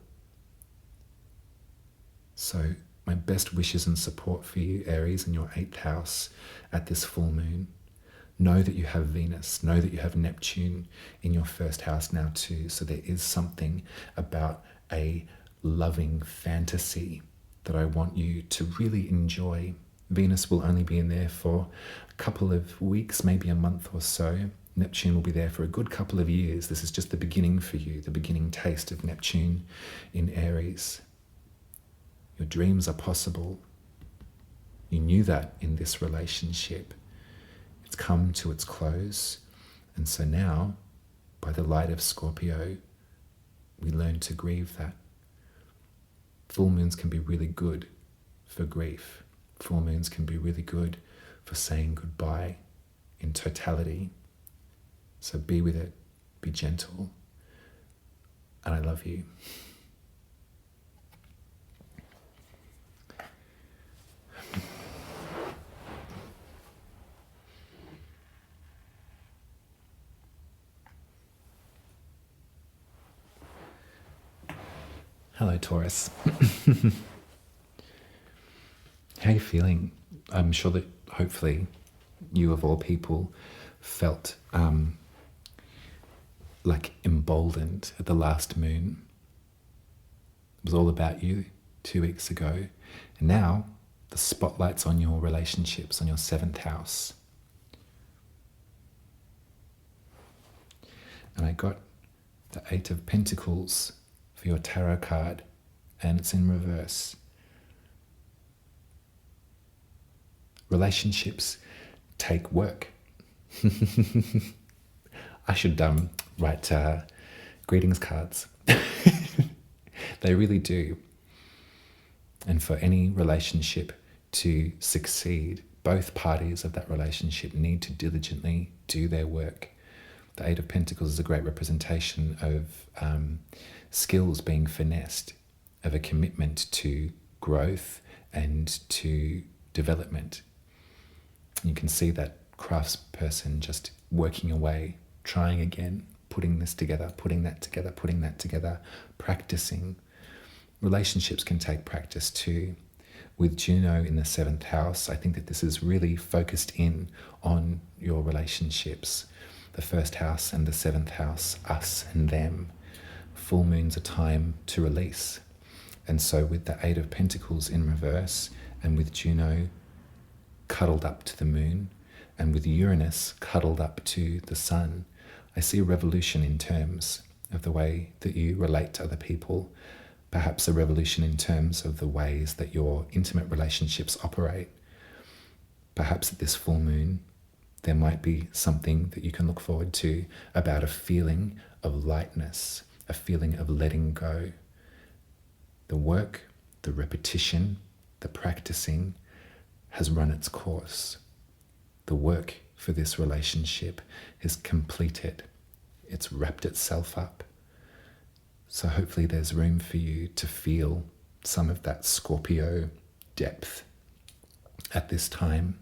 So my best wishes and support for you, Aries, in your 8th house at this full moon. Know that you have Venus. Know that you have Neptune in your 1st house now too. So there is something about a loving fantasy that I want you to really enjoy. Venus will only be in there for a couple of weeks, maybe a month or so. Neptune will be there for a good couple of years. This is just the beginning for you, the beginning taste of Neptune in Aries. Your dreams are possible. You knew that in this relationship. It's come to its close. And so now, by the light of Scorpio, we learn to grieve that. Full moons can be really good for grief. Full moons can be really good for saying goodbye in totality. So be with it, be gentle, and I love you. Hello, Taurus. How are you feeling? I'm sure that hopefully you, of all people, felt like emboldened at the last moon. It was all about you 2 weeks ago. And now the spotlight's on your relationships, on your 7th house. And I got the 8 of Pentacles for your tarot card, and it's in reverse. Relationships take work. I should write greetings cards. They really do. And for any relationship to succeed, both parties of that relationship need to diligently do their work. The 8 of Pentacles is a great representation of skills being finessed, of a commitment to growth and to development. You can see that craftsperson just working away, trying again, putting this together, putting that together, putting that together, practicing. Relationships can take practice too. With Juno in the 7th house, I think that this is really focused in on your relationships. The 1st house and the 7th house, us and them. Full moon's a time to release. And so with the 8 of Pentacles in reverse, and with Juno cuddled up to the moon, and with Uranus cuddled up to the sun, I see a revolution in terms of the way that you relate to other people, perhaps a revolution in terms of the ways that your intimate relationships operate. Perhaps at this full moon, there might be something that you can look forward to about a feeling of lightness, a feeling of letting go. The work, the repetition, the practicing has run its course. The work for this relationship is completed. It's wrapped itself up. So hopefully there's room for you to feel some of that Scorpio depth at this time.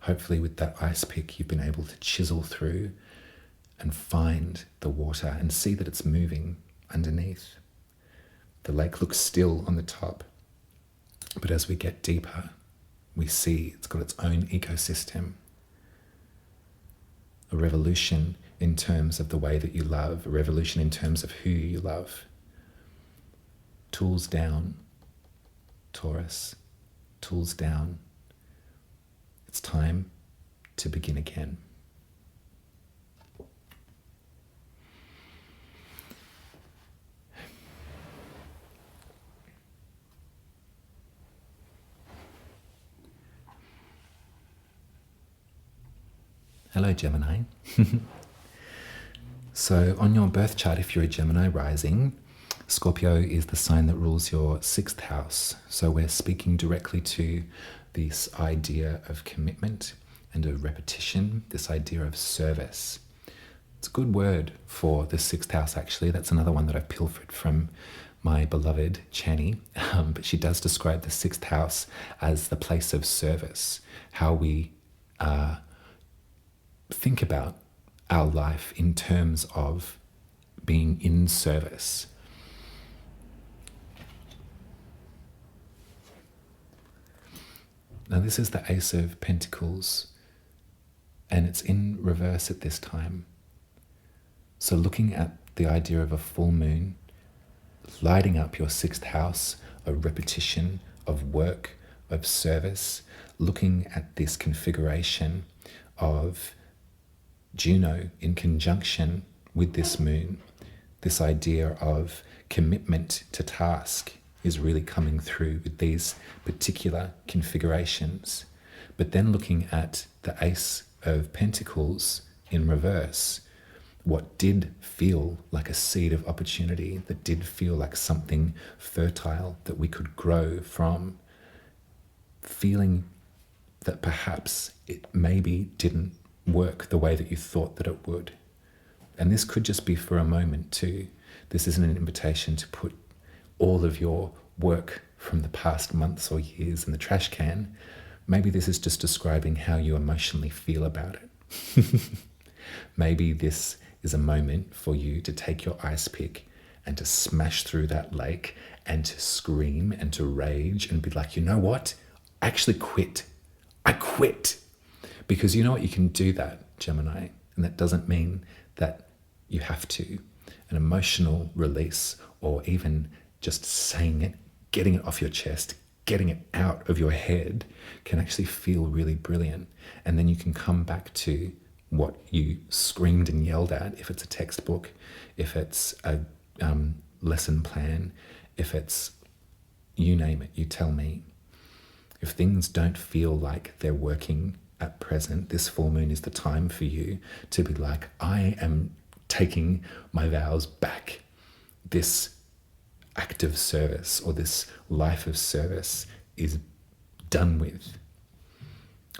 Hopefully with that ice pick you've been able to chisel through and find the water and see that it's moving underneath. The lake looks still on the top, but as we get deeper, we see it's got its own ecosystem. A revolution in terms of the way that you love, a revolution in terms of who you love. Tools down, Taurus, tools down. It's time to begin again. Hello, Gemini. So on your birth chart, if you're a Gemini rising, Scorpio is the sign that rules your 6th house. So we're speaking directly to this idea of commitment and of repetition, this idea of service. It's a good word for the 6th house, actually. That's another one that I've pilfered from my beloved Chani. But she does describe the 6th house as the place of service, how we think about our life in terms of being in service. Now this is the Ace of Pentacles, and it's in reverse at this time. So looking at the idea of a full moon, lighting up your sixth house, a repetition of work, of service, looking at this configuration of Juno in conjunction with this moon, this idea of commitment to task is really coming through with these particular configurations. But then looking at the Ace of Pentacles in reverse, what did feel like a seed of opportunity, that did feel like something fertile that we could grow from, feeling that perhaps it maybe didn't work the way that you thought that it would. And this could just be for a moment too. This isn't an invitation to put all of your work from the past months or years in the trash can. Maybe this is just describing how you emotionally feel about it. Maybe this is a moment for you to take your ice pick and to smash through that lake and to scream and to rage and be like, you know what? I actually quit. I quit. Because you know what? You can do that, Gemini. And that doesn't mean that you have to. An emotional release, or even just saying it, getting it off your chest, getting it out of your head, can actually feel really brilliant. And then you can come back to what you screamed and yelled at, if it's a textbook, if it's a lesson plan, if it's, you name it, you tell me. If things don't feel like they're working at present, this full moon is the time for you to be like, I am taking my vows back. This act of service or this life of service is done with.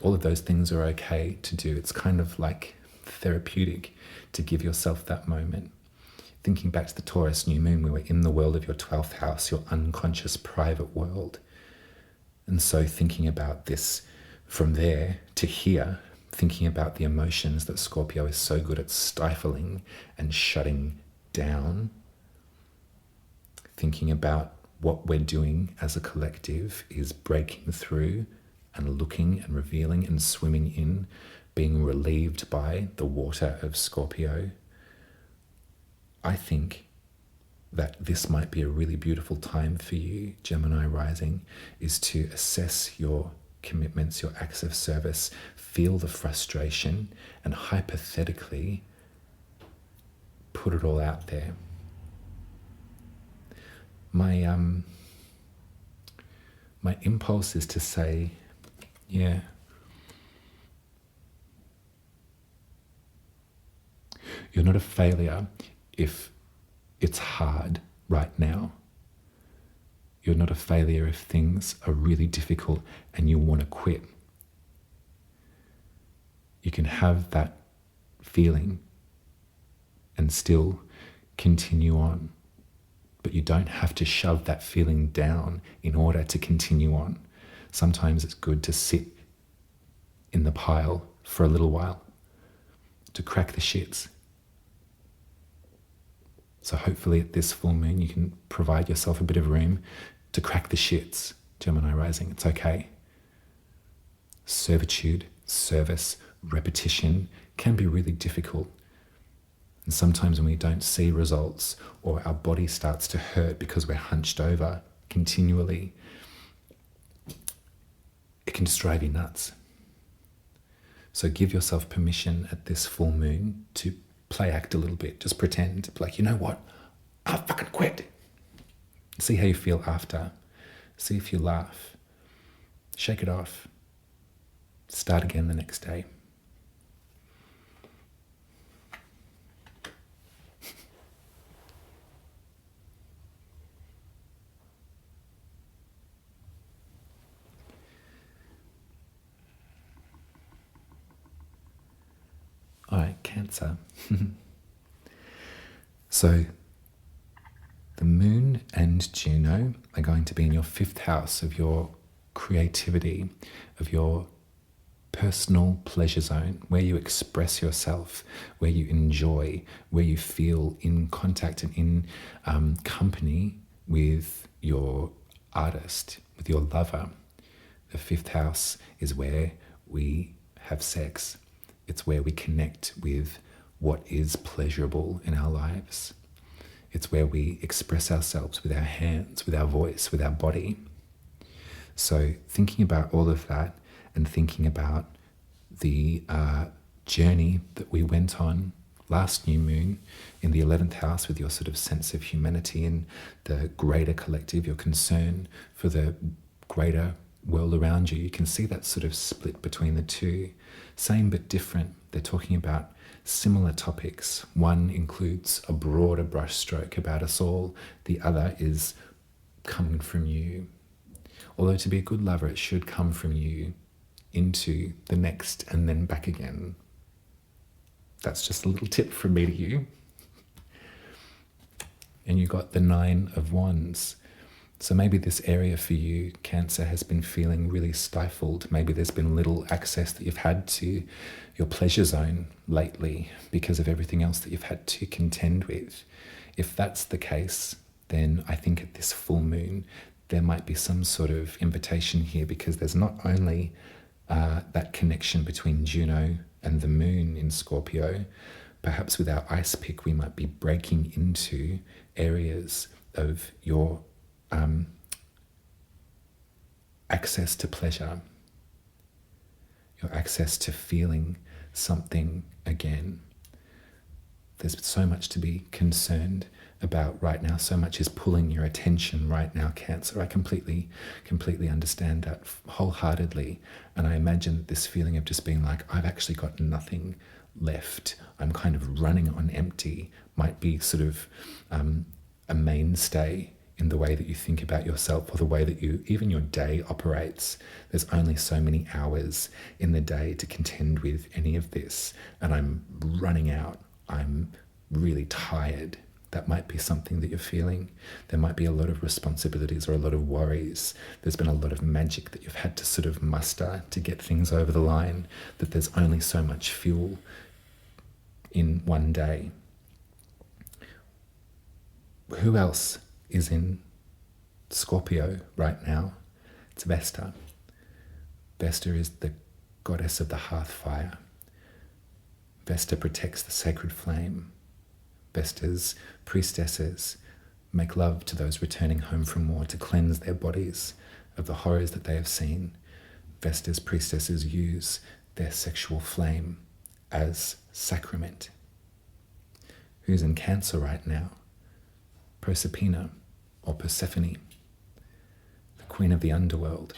All of those things are okay to do. It's kind of like therapeutic to give yourself that moment. Thinking back to the Taurus new moon, we were in the world of your 12th house, your unconscious private world. And so thinking about this from there to here, thinking about the emotions that Scorpio is so good at stifling and shutting down, thinking about what we're doing as a collective is breaking through and looking and revealing and swimming in, being relieved by the water of Scorpio. I think that this might be a really beautiful time for you, Gemini rising, is to assess your commitments, your acts of service, feel the frustration, and hypothetically put it all out there. My impulse is to say, yeah, you're not a failure if it's hard right now. You're not a failure if things are really difficult and you want to quit. You can have that feeling and still continue on. But you don't have to shove that feeling down in order to continue on. Sometimes it's good to sit in the pile for a little while, to crack the shits. So hopefully at this full moon, you can provide yourself a bit of room to crack the shits, Gemini rising. It's okay. Servitude, service, repetition can be really difficult. And sometimes when we don't see results or our body starts to hurt because we're hunched over continually, it can just drive you nuts. So give yourself permission at this full moon to play act a little bit. Just pretend, like, you know what? I fucking quit. See how you feel after. See if you laugh. Shake it off. Start again the next day. All right, Cancer. So the moon and Juno are going to be in your 5th house of your creativity, of your personal pleasure zone, where you express yourself, where you enjoy, where you feel in contact and in company with your artist, with your lover. The fifth house is where we have sex. It's where we connect with what is pleasurable in our lives. It's where we express ourselves with our hands, with our voice, with our body. So thinking about all of that and thinking about the journey that we went on last new moon in the 11th house with your sort of sense of humanity and the greater collective, your concern for the greater world around you, you can see that sort of split between the two. Same but different. They're talking about similar topics. One includes a broader brushstroke about us all. The other is coming from you. Although to be a good lover, it should come from you into the next and then back again. That's just a little tip from me to you. And you got the 9 of Wands. So maybe this area for you, Cancer, has been feeling really stifled. Maybe there's been little access that you've had to your pleasure zone lately because of everything else that you've had to contend with. If that's the case, then I think at this full moon, there might be some sort of invitation here, because there's not only that connection between Juno and the moon in Scorpio. Perhaps with our ice pick, we might be breaking into areas of your access to pleasure, your access to feeling something again. There's so much to be concerned about right now. So much is pulling your attention right now, Cancer. I completely understand that wholeheartedly. And I imagine this feeling of just being like, I've actually got nothing left. I'm kind of running on empty might be sort of a mainstay in the way that you think about yourself, or the way that even your day operates. There's only so many hours in the day to contend with any of this, and I'm running out. I'm really tired. That might be something that you're feeling. There might be a lot of responsibilities or a lot of worries. There's been a lot of magic that you've had to sort of muster to get things over the line, that there's only so much fuel in one day. Who else is in Scorpio right now? It's Vesta. Vesta is the goddess of the hearth fire. Vesta protects the sacred flame. Vesta's priestesses make love to those returning home from war to cleanse their bodies of the horrors that they have seen. Vesta's priestesses use their sexual flame as sacrament. Who's in Cancer right now? Proserpina, or Persephone, the queen of the underworld,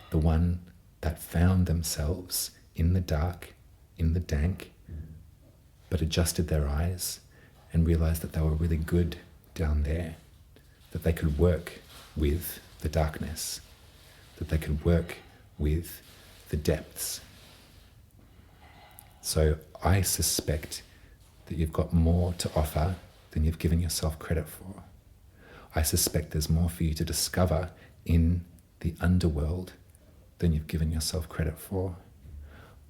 the one that found themselves in the dark, in the dank, but adjusted their eyes and realized that they were really good down there, that they could work with the darkness, that they could work with the depths. So I suspect that you've got more to offer than you've given yourself credit for. I suspect there's more for you to discover in the underworld than you've given yourself credit for.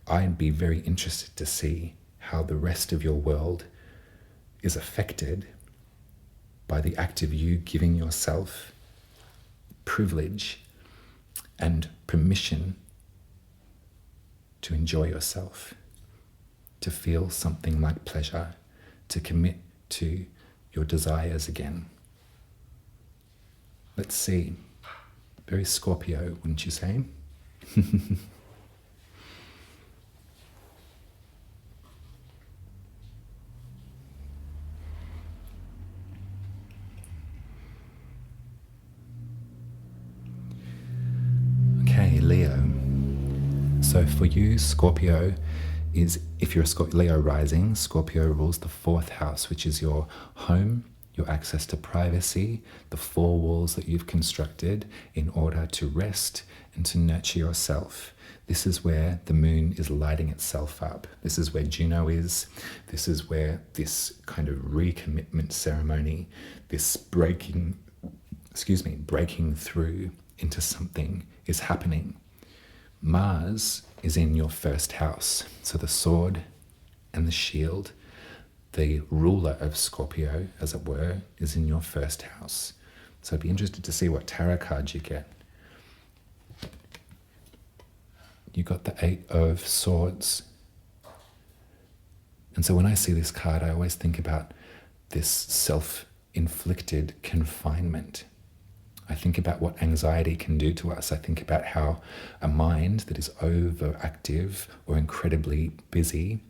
I'd be very interested to see how the rest of your world is affected by the act of you giving yourself privilege and permission to enjoy yourself, to feel something like pleasure, to commit to your desires again. Let's see. Very Scorpio, wouldn't you say? Okay, Leo. So for you, Scorpio is, if you're a Leo rising, Scorpio rules the 4th house, which is your home, your access to privacy, the 4 walls that you've constructed in order to rest and to nurture yourself. This is where the moon is lighting itself up. This is where Juno is. This is where this kind of recommitment ceremony, this breaking through into something is happening. Mars is in your first house. So the sword and the shield, the ruler of Scorpio, as it were, is in your first house. So I'd be interested to see what tarot cards you get. You got the 8 of Swords. And so when I see this card, I always think about this self-inflicted confinement. I think about what anxiety can do to us. I think about how a mind that is overactive or incredibly busy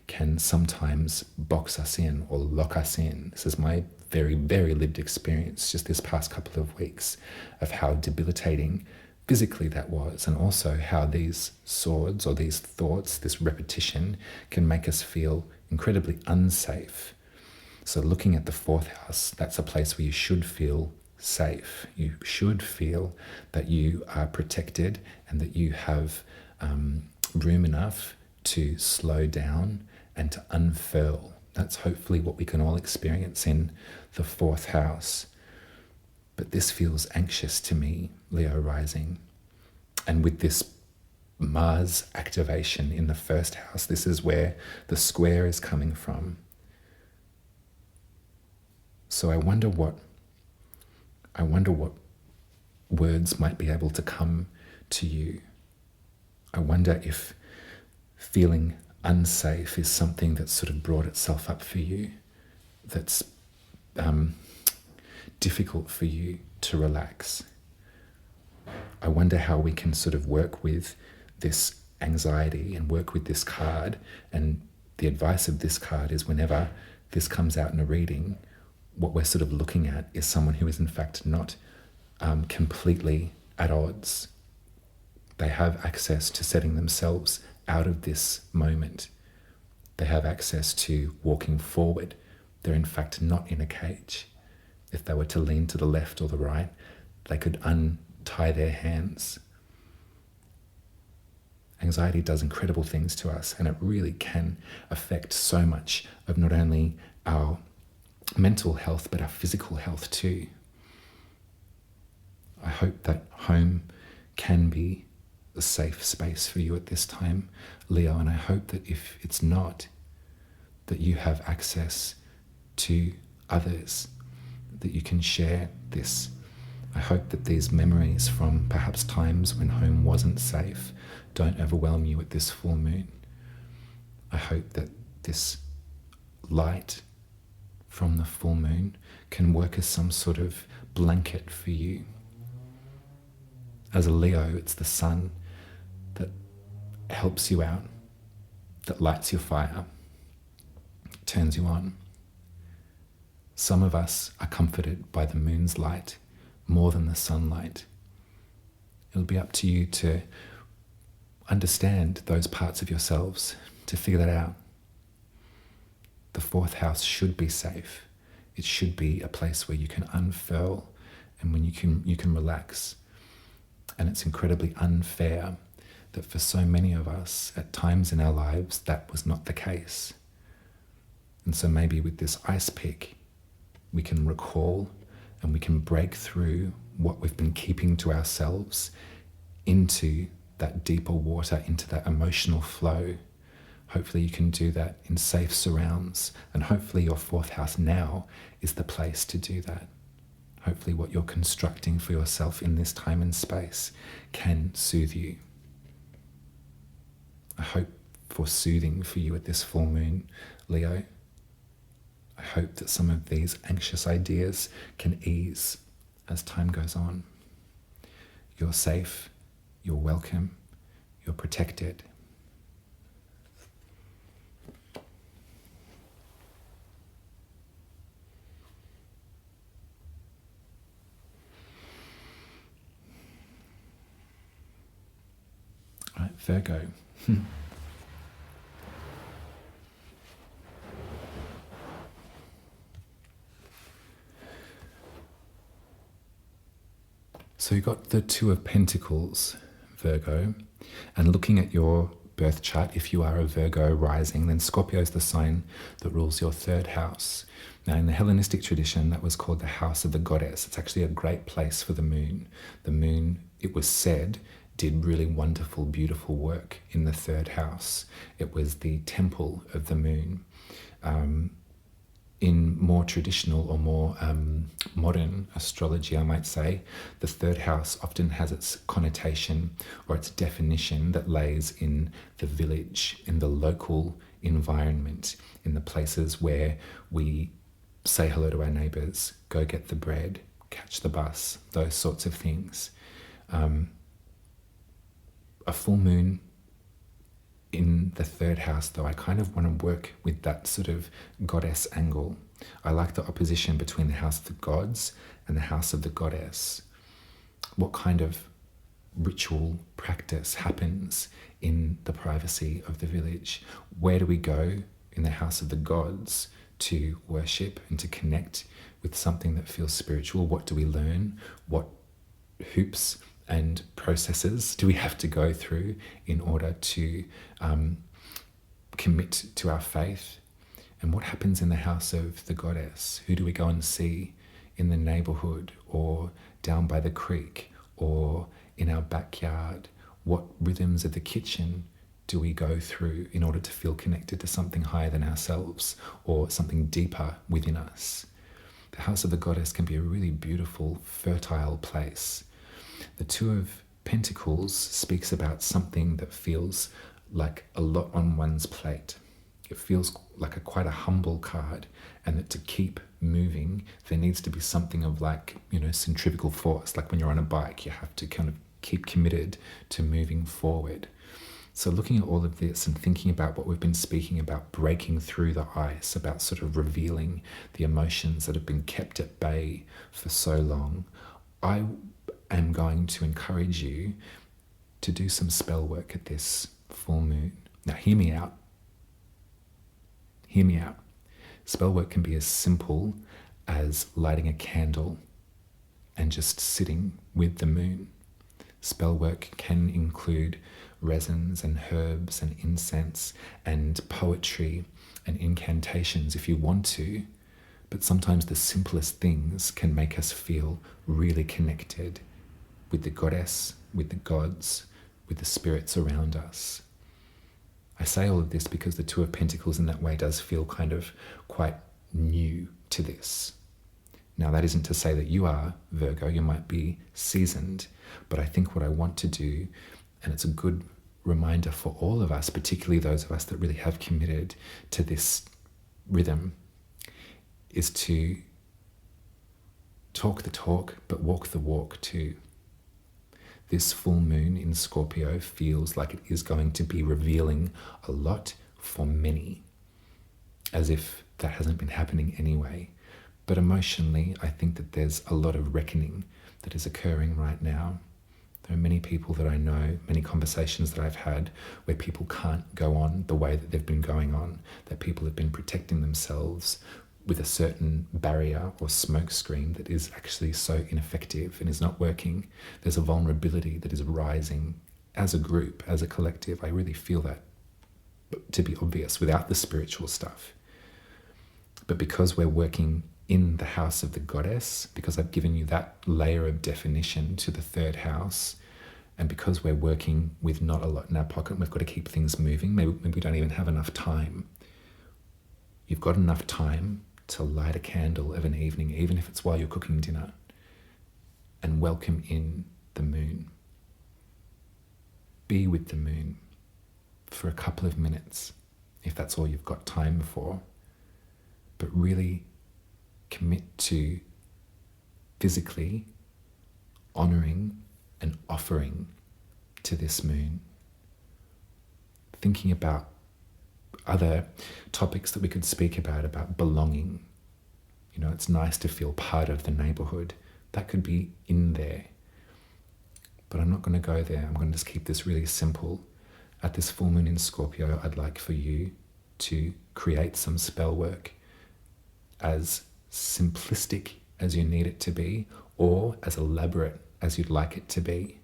can sometimes box us in or lock us in. This is my very, very lived experience just this past couple of weeks of how debilitating physically that was, and also how these swords or these thoughts, this repetition, can make us feel incredibly unsafe. So looking at the 4th house, that's a place where you should feel safe. You should feel that you are protected and that you have room enough to slow down and to unfurl. That's hopefully what we can all experience in the 4th house. But this feels anxious to me, Leo rising. And with this Mars activation in the 1st house, this is where the square is coming from. So I wonder what words might be able to come to you. I wonder if feeling unsafe is something that's sort of brought itself up for you, that's difficult for you to relax. I wonder how we can sort of work with this anxiety and work with this card. And the advice of this card is whenever this comes out in a reading, what we're sort of looking at is someone who is in fact not completely at odds. They have access to setting themselves out of this moment. They have access to walking forward. They're in fact not in a cage. If they were to lean to the left or the right, they could untie their hands. Anxiety does incredible things to us, and it really can affect so much of not only our mental health, but our physical health too. I hope that home can be a safe space for you at this time, Leo, and I hope that if it's not, that you have access to others, that you can share this. I hope that these memories from perhaps times when home wasn't safe don't overwhelm you at this full moon. I hope that this light from the full moon can work as some sort of blanket for you. As a Leo, it's the sun that helps you out, that lights your fire, turns you on. Some of us are comforted by the moon's light more than the sunlight. It'll be up to you to understand those parts of yourselves, to figure that out. The 4th house should be safe. It should be a place where you can unfurl and when you can relax. And it's incredibly unfair that for so many of us, at times in our lives, that was not the case. And so maybe with this ice pick, we can recall and we can break through what we've been keeping to ourselves into that deeper water, into that emotional flow. Hopefully you can do that in safe surrounds, and hopefully your 4th house now is the place to do that. Hopefully what you're constructing for yourself in this time and space can soothe you. I hope for soothing for you at this full moon, Leo. I hope that some of these anxious ideas can ease as time goes on. You're safe, you're welcome, you're protected. All right, Virgo. So you got the 2 of Pentacles, Virgo, and looking at your birth chart, if you are a Virgo rising, then Scorpio is the sign that rules your 3rd house. Now in the Hellenistic tradition, that was called the house of the goddess. It's actually a great place for the moon. The moon, it was said, did really wonderful, beautiful work in the third house. It was the temple of the moon. In more traditional or more modern astrology, I might say, the third house often has its connotation or its definition that lays in the village, in the local environment, in the places where we say hello to our neighbours, go get the bread, catch the bus, those sorts of things. A full moon in the third house, though, I kind of want to work with that sort of goddess angle. I like the opposition between the house of the gods and the house of the goddess. What kind of ritual practice happens in the privacy of the village? Where do we go in the house of the gods to worship and to connect with something that feels spiritual? What do we learn? What hoops and processes do we have to go through in order to commit to our faith? And what happens in the house of the goddess? Who do we go and see in the neighborhood or down by the creek or in our backyard? What rhythms of the kitchen do we go through in order to feel connected to something higher than ourselves or something deeper within us? The house of the goddess can be a really beautiful, fertile place. The Two of Pentacles speaks about something that feels like a lot on one's plate. It feels like quite a humble card, and that to keep moving, there needs to be something of centrifugal force. Like when you're on a bike, you have to kind of keep committed to moving forward. So looking at all of this and thinking about what we've been speaking about, breaking through the ice, about sort of revealing the emotions that have been kept at bay for so long, I am going to encourage you to do some spell work at this full moon. Now, hear me out. Hear me out. Spell work can be as simple as lighting a candle and just sitting with the moon. Spell work can include resins and herbs and incense and poetry and incantations if you want to, but sometimes the simplest things can make us feel really connected with the goddess, with the gods, with the spirits around us. I say all of this because the Two of Pentacles in that way does feel kind of quite new to this. Now, that isn't to say that you are Virgo, you might be seasoned, but I think what I want to do, and it's a good reminder for all of us, particularly those of us that really have committed to this rhythm, is to talk the talk, but walk the walk too. This full moon in Scorpio feels like it is going to be revealing a lot for many, as if that hasn't been happening anyway. But emotionally, I think that there's a lot of reckoning that is occurring right now. There are many people that I know, many conversations that I've had where people can't go on the way that they've been going on, that people have been protecting themselves with a certain barrier or smoke screen that is actually so ineffective and is not working. There's a vulnerability that is rising as a group, as a collective. I really feel that to be obvious without the spiritual stuff. But because we're working in the house of the goddess, because I've given you that layer of definition to the third house, and because we're working with not a lot in our pocket, we've got to keep things moving. Maybe we don't even have enough time. You've got enough time to light a candle of an evening, even if it's while you're cooking dinner, and welcome in the moon. Be with the moon for a couple of minutes, if that's all you've got time for, but really commit to physically honoring and offering to this moon. Thinking about other topics that we could speak about belonging. You know, it's nice to feel part of the neighborhood. That could be in there. But I'm not going to go there. I'm going to just keep this really simple. At this full moon in Scorpio, I'd like for you to create some spell work as simplistic as you need it to be, or as elaborate as you'd like it to be.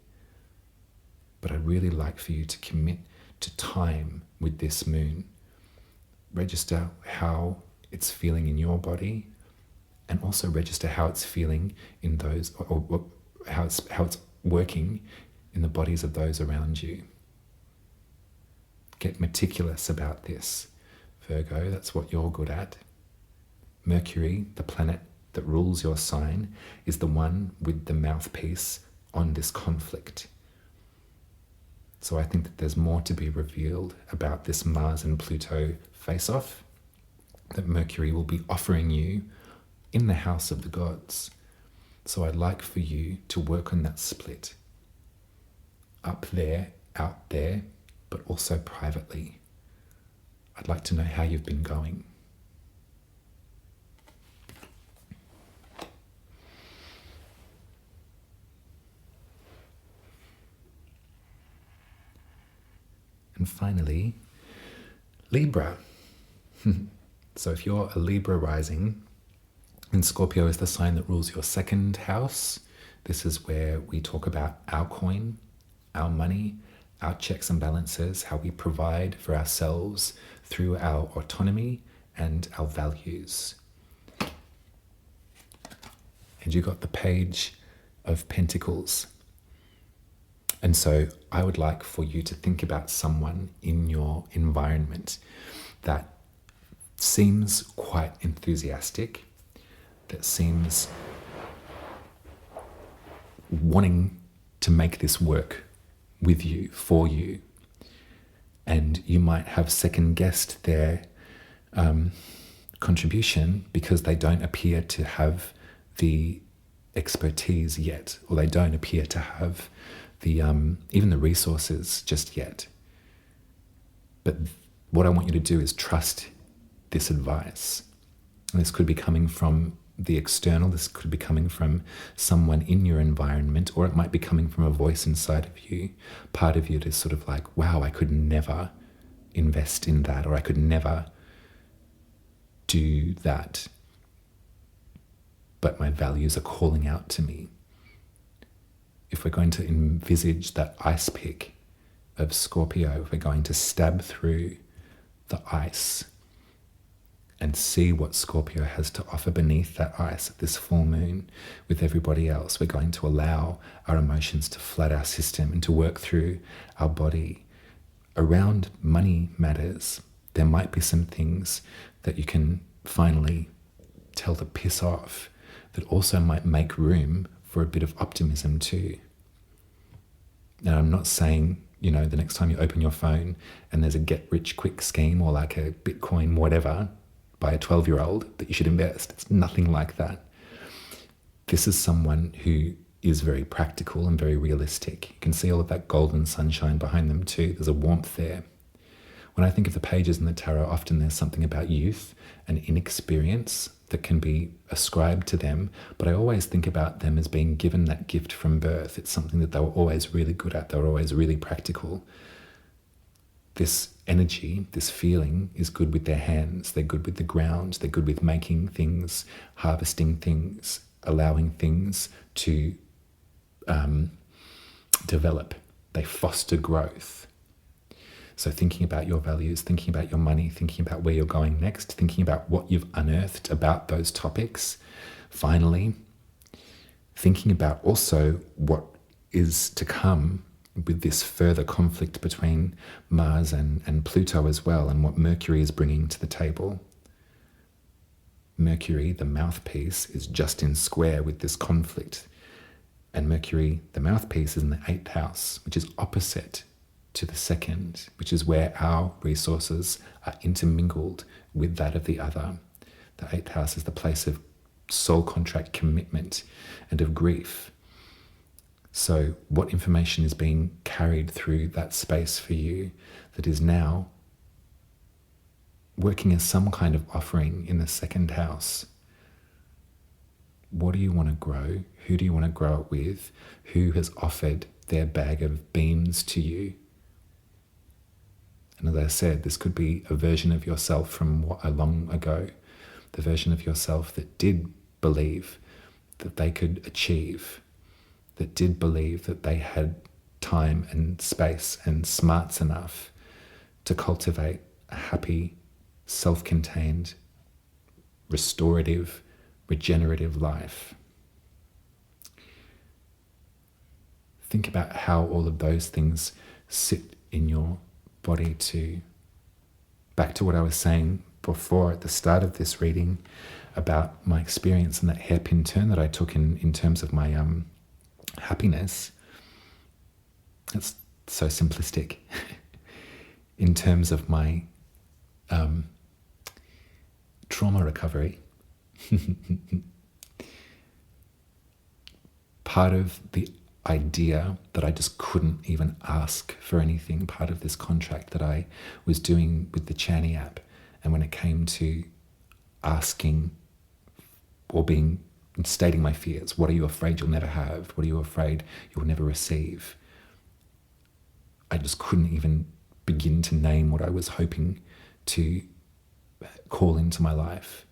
But I'd really like for you to commit to time with this moon. Register how it's feeling in your body, and also register how it's feeling in those, or how it's working in the bodies of those around you. Get meticulous about this, Virgo. That's what you're good at. Mercury, the planet that rules your sign, is the one with the mouthpiece on this conflict. So I think that there's more to be revealed about this Mars and Pluto face-off that Mercury will be offering you in the house of the gods. So I'd like for you to work on that split. Up there, out there, but also privately. I'd like to know how you've been going. And finally, Libra. So if you're a Libra rising, and Scorpio is the sign that rules your second house, this is where we talk about our coin, our money, our checks and balances, how we provide for ourselves through our autonomy and our values. And you got the Page of Pentacles. And so I would like for you to think about someone in your environment that seems quite enthusiastic, that seems wanting to make this work with you, for you. And you might have second-guessed their contribution because they don't appear to have the expertise yet, or they don't appear to have the even the resources just yet. But what I want you to do is trust this advice. And this could be coming from the external, this could be coming from someone in your environment, or it might be coming from a voice inside of you, part of you that is sort of like, wow, I could never invest in that, or I could never do that. But my values are calling out to me. If we're going to envisage that ice pick of Scorpio, if we're going to stab through the ice and see what Scorpio has to offer beneath that ice at this full moon with everybody else, we're going to allow our emotions to flood our system and to work through our body. Around money matters, there might be some things that you can finally tell to piss off that also might make room for a bit of optimism too. Now, I'm not saying, the next time you open your phone and there's a get-rich-quick scheme or like a Bitcoin whatever by a 12-year-old that you should invest. It's nothing like that. This is someone who is very practical and very realistic. You can see all of that golden sunshine behind them too. There's a warmth there. When I think of the pages in the tarot, often there's something about youth and inexperience that can be ascribed to them, but I always think about them as being given that gift from birth. It's something that they were always really good at. They were always really practical. This energy, this feeling is good with their hands. They're good with the ground. They're good with making things, harvesting things, allowing things to develop. They foster growth. So thinking about your values, thinking about your money, thinking about where you're going next, thinking about what you've unearthed about those topics. Finally, thinking about also what is to come with this further conflict between Mars and Pluto as well, and what Mercury is bringing to the table. Mercury, the mouthpiece, is just in square with this conflict. And Mercury, the mouthpiece, is in the 8th house, which is opposite to the 2nd, which is where our resources are intermingled with that of the other. The 8th house is the place of soul contract commitment and of grief. So what information is being carried through that space for you that is now working as some kind of offering in the 2nd house? What do you want to grow? Who do you want to grow it with? Who has offered their bag of beans to you? And as I said, this could be a version of yourself from a long ago, the version of yourself that did believe that they could achieve, that did believe that they had time and space and smarts enough to cultivate a happy, self-contained, restorative, regenerative life. think about how all of those things sit in your body back to what I was saying before at the start of this reading about my experience and that hairpin turn that I took in terms of my happiness. It's so simplistic. In terms of my trauma recovery, part of the idea that I just couldn't even ask for anything, part of this contract that I was doing with the Chani app, and when it came to asking or stating my fears, what are you afraid you'll never have? What are you afraid you'll never receive? I just couldn't even begin to name what I was hoping to call into my life.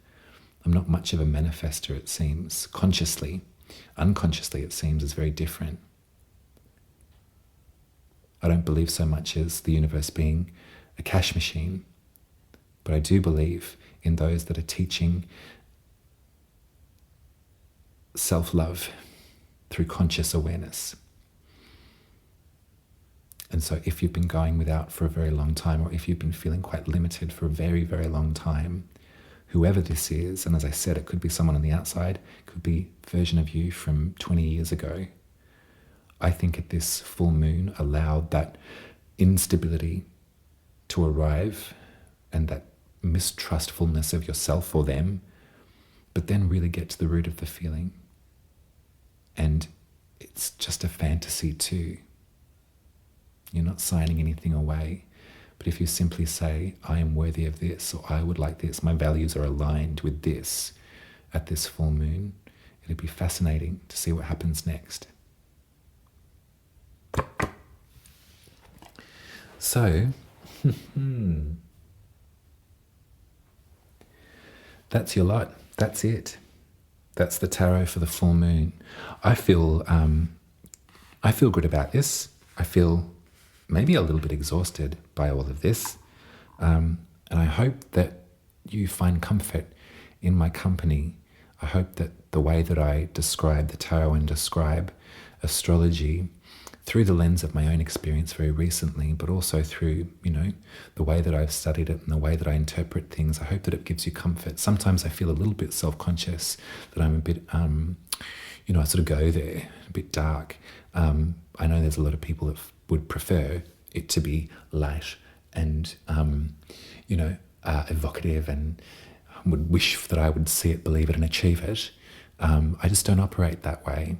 I'm not much of a manifester, it seems. Consciously, unconsciously, it seems, is very different. I don't believe so much as the universe being a cash machine, but I do believe in those that are teaching self-love through conscious awareness. And so if you've been going without for a very long time, or if you've been feeling quite limited for a very, very long time, whoever this is, and as I said, it could be someone on the outside, it could be a version of you from 20 years ago, I think at this full moon allowed that instability to arrive and that mistrustfulness of yourself or them, but then really get to the root of the feeling. And it's just a fantasy too. You're not signing anything away. But if you simply say, I am worthy of this, or I would like this, my values are aligned with this at this full moon, it'd be fascinating to see what happens next. So, that's your lot. That's it. That's the tarot for the full moon. I feel good about this. I feel maybe a little bit exhausted by all of this. And I hope that you find comfort in my company. I hope that the way that I describe the tarot and describe astrology through the lens of my own experience very recently, but also through, the way that I've studied it and the way that I interpret things, I hope that it gives you comfort. Sometimes I feel a little bit self-conscious that I'm a bit, I sort of go there, a bit dark. I know there's a lot of people that would prefer it to be light and, evocative, and would wish that I would see it, believe it, and achieve it. I just don't operate that way.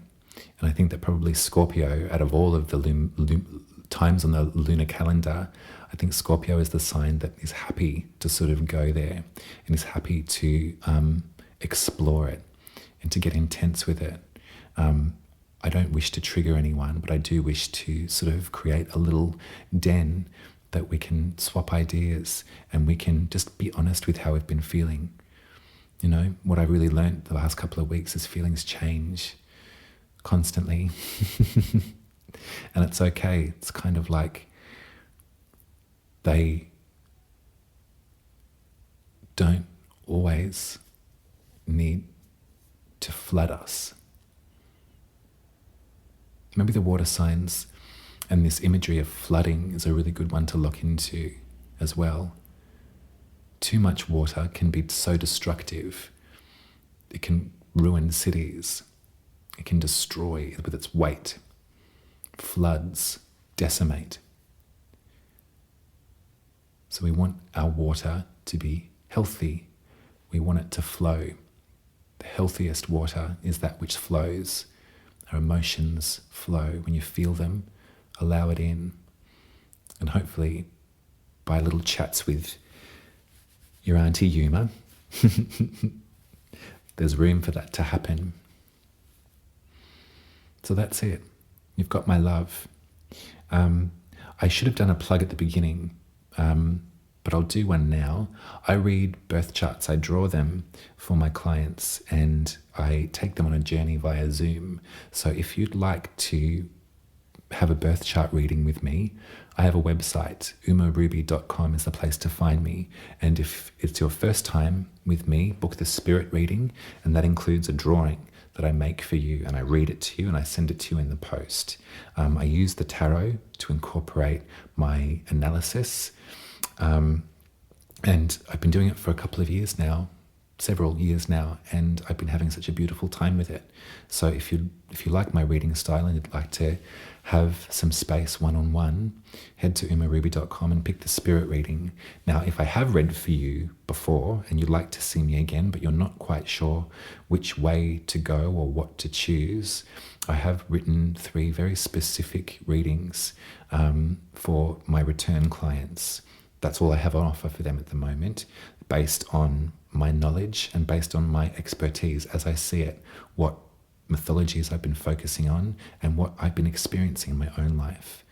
And I think that probably Scorpio, out of all of the times on the lunar calendar, I think Scorpio is the sign that is happy to sort of go there and is happy to explore it and to get intense with it. I don't wish to trigger anyone, but I do wish to sort of create a little den that we can swap ideas and we can just be honest with how we've been feeling. What I really learned the last couple of weeks is feelings change constantly. And it's okay. It's kind of like they don't always need to flood us. Maybe the water signs and this imagery of flooding is a really good one to look into as well. Too much water can be so destructive. It can ruin cities. It can destroy with its weight. Floods decimate. So we want our water to be healthy. We want it to flow. The healthiest water is that which flows. Our emotions flow. When you feel them, allow it in. And hopefully, by little chats with your Auntie Yuma, there's room for that to happen. So that's it. You've got my love. I should have done a plug at the beginning, but I'll do one now. I read birth charts. I draw them for my clients and I take them on a journey via Zoom. So if you'd like to have a birth chart reading with me, I have a website. umaruby.com is the place to find me. And if it's your first time with me, book the spirit reading, and that includes a drawing. that I make for you, and I read it to you and I send it to you in the post. I use the tarot to incorporate my analysis, and I've been doing it for a couple of years now, several years now, and I've been having such a beautiful time with it. So if you like my reading style and you'd like to have some space one-on-one, head to umaruby.com and pick the spirit reading. Now, if I have read for you before and you'd like to see me again, but you're not quite sure which way to go or what to choose, I have written 3 very specific readings for my return clients. That's all I have on offer for them at the moment, based on my knowledge and based on my expertise as I see it, what mythologies I've been focusing on and what I've been experiencing in my own life.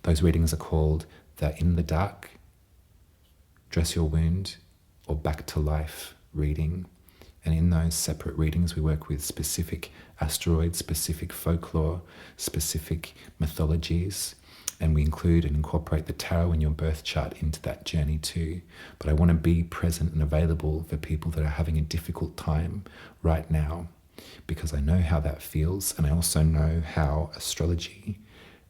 Those readings are called the In the Dark, Dress Your Wound, or Back to Life reading. And in those separate readings, we work with specific asteroids, specific folklore, specific mythologies, and we include and incorporate the tarot and your birth chart into that journey too. But I want to be present and available for people that are having a difficult time right now, because I know how that feels, and I also know how astrology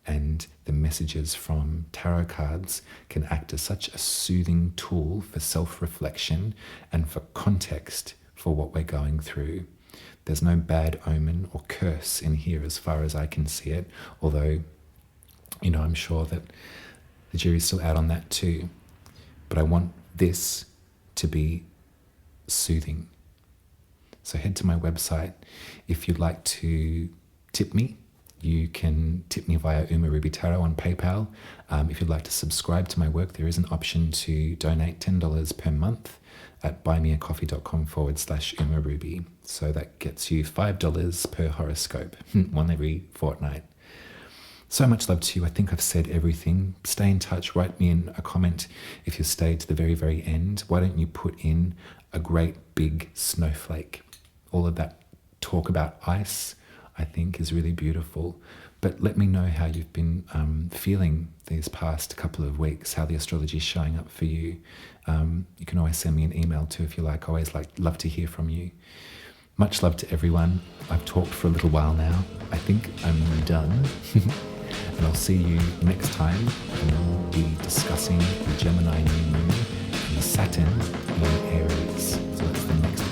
and the messages from tarot cards can act as such a soothing tool for self-reflection and for context for what we're going through. There's no bad omen or curse in here as far as I can see it, although I'm sure that the jury's still out on that too. But I want this to be soothing. So head to my website. If you'd like to tip me, you can tip me via Uma Ruby Tarot on PayPal. If you'd like to subscribe to my work, there is an option to donate $10 per month at buymeacoffee.com/Uma Ruby. So that gets you $5 per horoscope, one every fortnight. So much love to you. I think I've said everything. Stay in touch. Write me in a comment if you stayed to the very, very end. Why don't you put in a great big snowflake? All of that talk about ice, I think, is really beautiful. But let me know how you've been feeling these past couple of weeks, how the astrology is showing up for you. You can always send me an email too if you like. I always love to hear from you. Much love to everyone. I've talked for a little while now. I think I'm done. And I'll see you next time, and we'll be discussing the Gemini new moon and Saturn in Aries. So that's the next